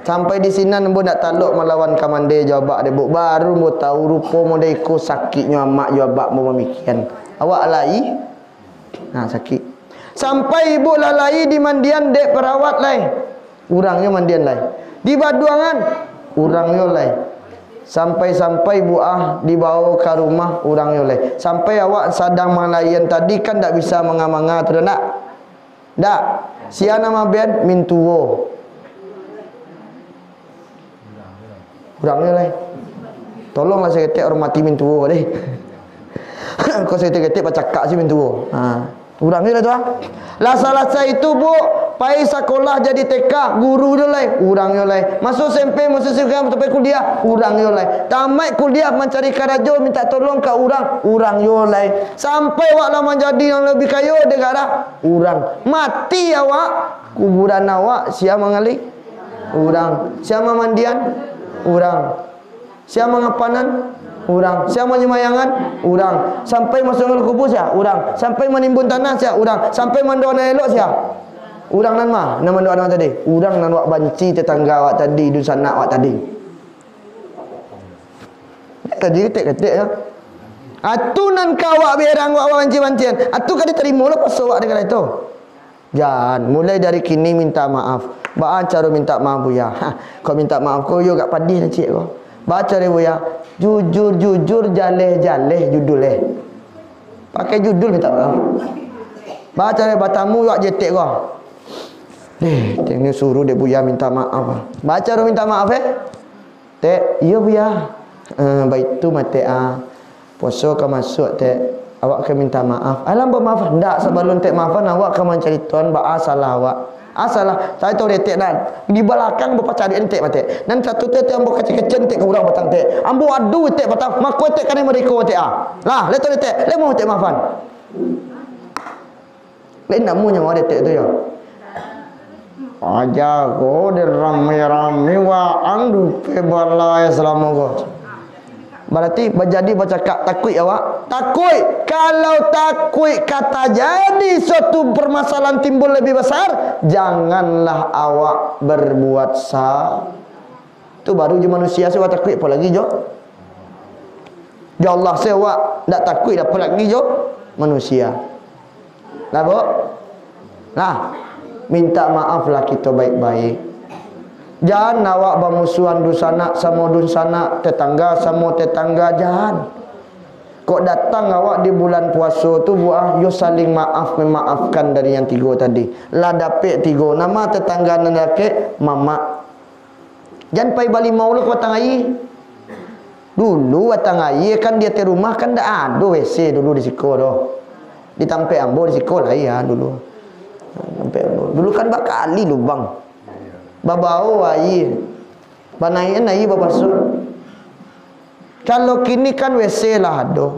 Sampai di sini ambo nak taluk melawan kamande jawab dia bu. Baru mau tahu rupa mau dia ikut sakitnya mak jawab mau memikian. Awak lai. Sakit. Sampai ibu lalai di mandian dek perawat lai. Urangnya mandian lai. Di baduangan urangnya lai. Sampai buah dibawa ke rumah urangnya lai. Sampai awak sadang melayan tadi kan tak bisa manga-manga tu nak. Tak. Sia nama ben mintuwo. Urangnya lai. Tolonglah saya ketik orang mati mintuwo deh. Kau saya ketik cakap si mintuwo. Urangnya lah tu lah salah saya itu bu. Pai sekolah jadi TK, guru dia lai, urang yo lai. Masuk SMP, masuk sekolah sampai kuliah, urang yo lai. Tamat kuliah mencari karajo minta tolong ke urang yo lai. Sampai awak lah menjadi yang lebih kaya negara, urang. Mati awak, kuburan awak siapa mengali? Urang. Siapa mandian? Urang. Siapa mengapanan? Urang. Siapa menyemayangan? Urang. Sampai masuk ke kubur siapa? Urang. Sampai menimbun tanah siapa? Urang. Sampai mendoa elok siapa? Urang nan mah, nama doa awak tadi. Urang nan awak banci tetangga awak tadi, dusan awak tadi. Tadi ketik-ketik ya. Atu nan kawak berang awak banci-bancian. Atu kan diterima lah pas awak dengan itu. Jangan, mulai dari kini minta maaf. Baca cara minta maaf buya. Kau minta maaf kau yo gak padih lah cik kau. Baca dia buya. Jujur jaleh judul Pakai judul minta maaf. Baca dia batamu awak jetek kau. Tengok suruh dia buya minta maaf. Baca dia minta maaf Tek, iya buya. Baik tu mate puasa ke masuk tek. Awak ke minta maaf. Alam bermaaf. Tak sebelum tek maafan awak ke mencari tuan salah awak. Salah. Saya tahu dia tek dan di belakang bapa cari entek mate. Dan satu tek ambo kecil-kecil tek ke urang batang tek. Ambo adu tek batang mak tek kan mereka tek Lah, le tu tek. Le mau tek maafan. Le nak mu nyawa tek tu ya. Aja go de rame-rame wa angdu pe balai selama go. Berarti berjadi bercakap takut awak. Takut. Kalau takut kata jadi suatu permasalahan timbul lebih besar, janganlah awak berbuat sah. Tu baru je manusia sewa takut apa lagi jo? Ya Allah sewa tak takut apa lagi jo? Manusia. Lah bu? Nah. Minta maaflah kita baik-baik. Jangan awak bermusuhan dusana sama dusana, tetangga sama tetangga, jangan. Kok datang awak di bulan puasa tu buah yo saling maaf memaafkan dari yang tiga tadi. Lah dapat tiga nama tetangga nanake mama. Jangan pai bali mau lu watang air. Dulu watang air kan dia di rumah kan dak ada WC dulu di siko doh. Di Tampe Ambo di siko lah ya dulu. Dulu kan bakali lubang. Babau air. Banayan air babasuh. Kalau kini kan WC lah ada.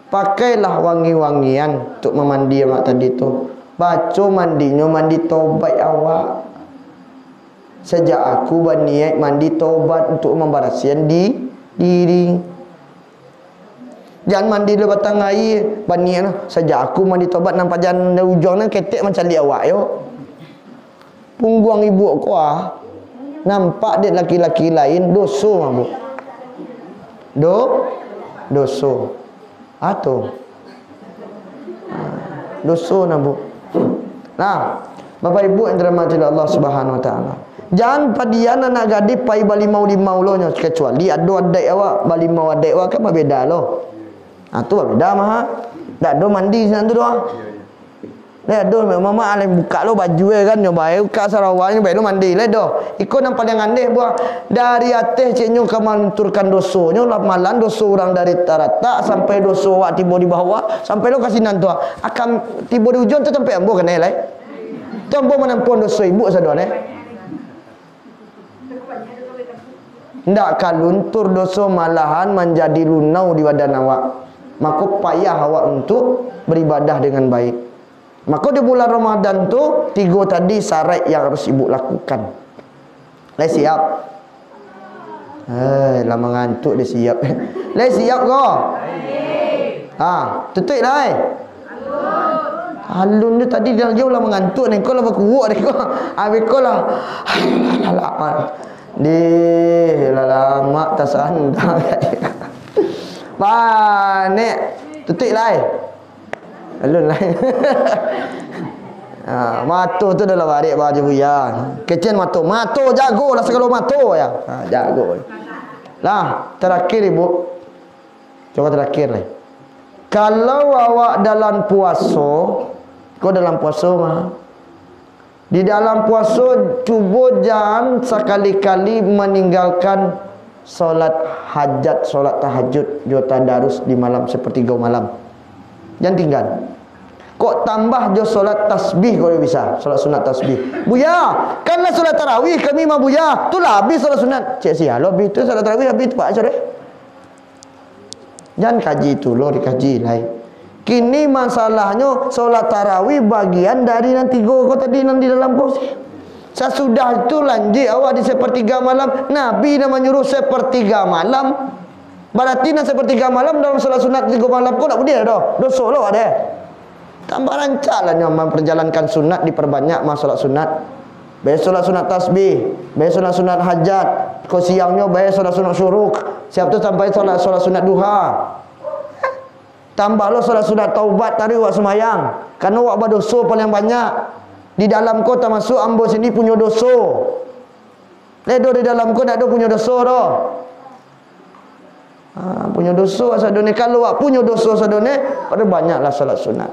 Pakailah wangi-wangian untuk memandi mak tadi tu. Baca mandinya mandi taubat awak. Sejak aku berniat mandi taubat untuk membersihkan diri. Jangan mandi dulu batang air bani lah. Sejak aku mandi tobat nampak jangan ujung nan ketek macam dia awak yo. Pungguang ibu aku nampak dia laki-laki lain dosa mabuk. Dosa. Atau dosa nabuk. Nah, Bapak Ibu yang dirahmati Allah Subhanahu wa taala. Jangan padian anak gadis pai bali mau lo nya kecuali ada adek awak bali mau adek awak kan beda lo. Tu beda mah. Dak do mandi sana tu doang. Le do mama ale buka lo baju kan nyo bae buka sarawaknya bae lo mandi le do. Ikut nampak yang aneh buah dari atas ciknyo ke menenturkan dosanyo lah malan dosa orang dari tarata sampai dosa awak tiba di bawah sampai lo kasinan tu akan tiba di ujung tu sampai ambo kena le. Tu ambo menampun dosa ibu sadon Ndak kaluntur dosa malahan menjadi lunau di badan awak. Maka payah awak untuk beribadah dengan baik. Maka di bulan Ramadan tu 3 tadi syarat yang harus ibu lakukan. Lai siap? Lama ngantuk dia siap. Lai siap ke? Tutup dah. Alun dia tadi dia jauh lah mengantuk ni. Kau lah berkuat ni kau. Habis kau lah. Lama. Lama tak sandang. Panik. Tutup lah. Alun lah. Matu tu dalam barik baju buya. Kecil matu. Matu jago lah segala matu ya. Jago. Lah, terakhir ibu. Coba terakhir lah. Kalau awak dalam puasa, kau dalam puasa mah. Di dalam puasa cuba jangan sekali-kali meninggalkan solat hajat, solat tahajud, juga tadarus di malam sepertiga malam. Jangan tinggal. Kok tambah jo solat tasbih kalau bisa, solat sunat tasbih. Buya, kanlah solat tarawih kami mah buya. Tu lah habis solat sunat. Cik sia lo habis tu solat tarawih habis pak sore. Jangan kaji itu lo dikaji lain. Kini masalahnya solat tarawih bagian dari nanti kau tadi nanti dalam kursi. Sesudah itu lanjut awak di sepertiga malam. Nabi dah menyuruh sepertiga malam. Berarti nak sepertiga malam dalam solat sunat 3 malam kau nak boleh dah. Dosa lo ada. Tambah rancaklah nyaman perjalankan sunat diperbanyak mah solat sunat. Baik solat sunat tasbih, baik solat sunat hajat. Kau siangnya baik solat sunat syuruk. Siap tu sampai solat sunat duha. Tambah lo solat sunat taubat tadi awak semayang. Karena awak berdosa paling banyak. Di dalam kau termasuk ambo sini punya dosa. Ledo di dalam kau nak ada punya dosa dah. Punya dosa sadone. Kalau awak punya dosa sadone, pada banyaklah solat sunat.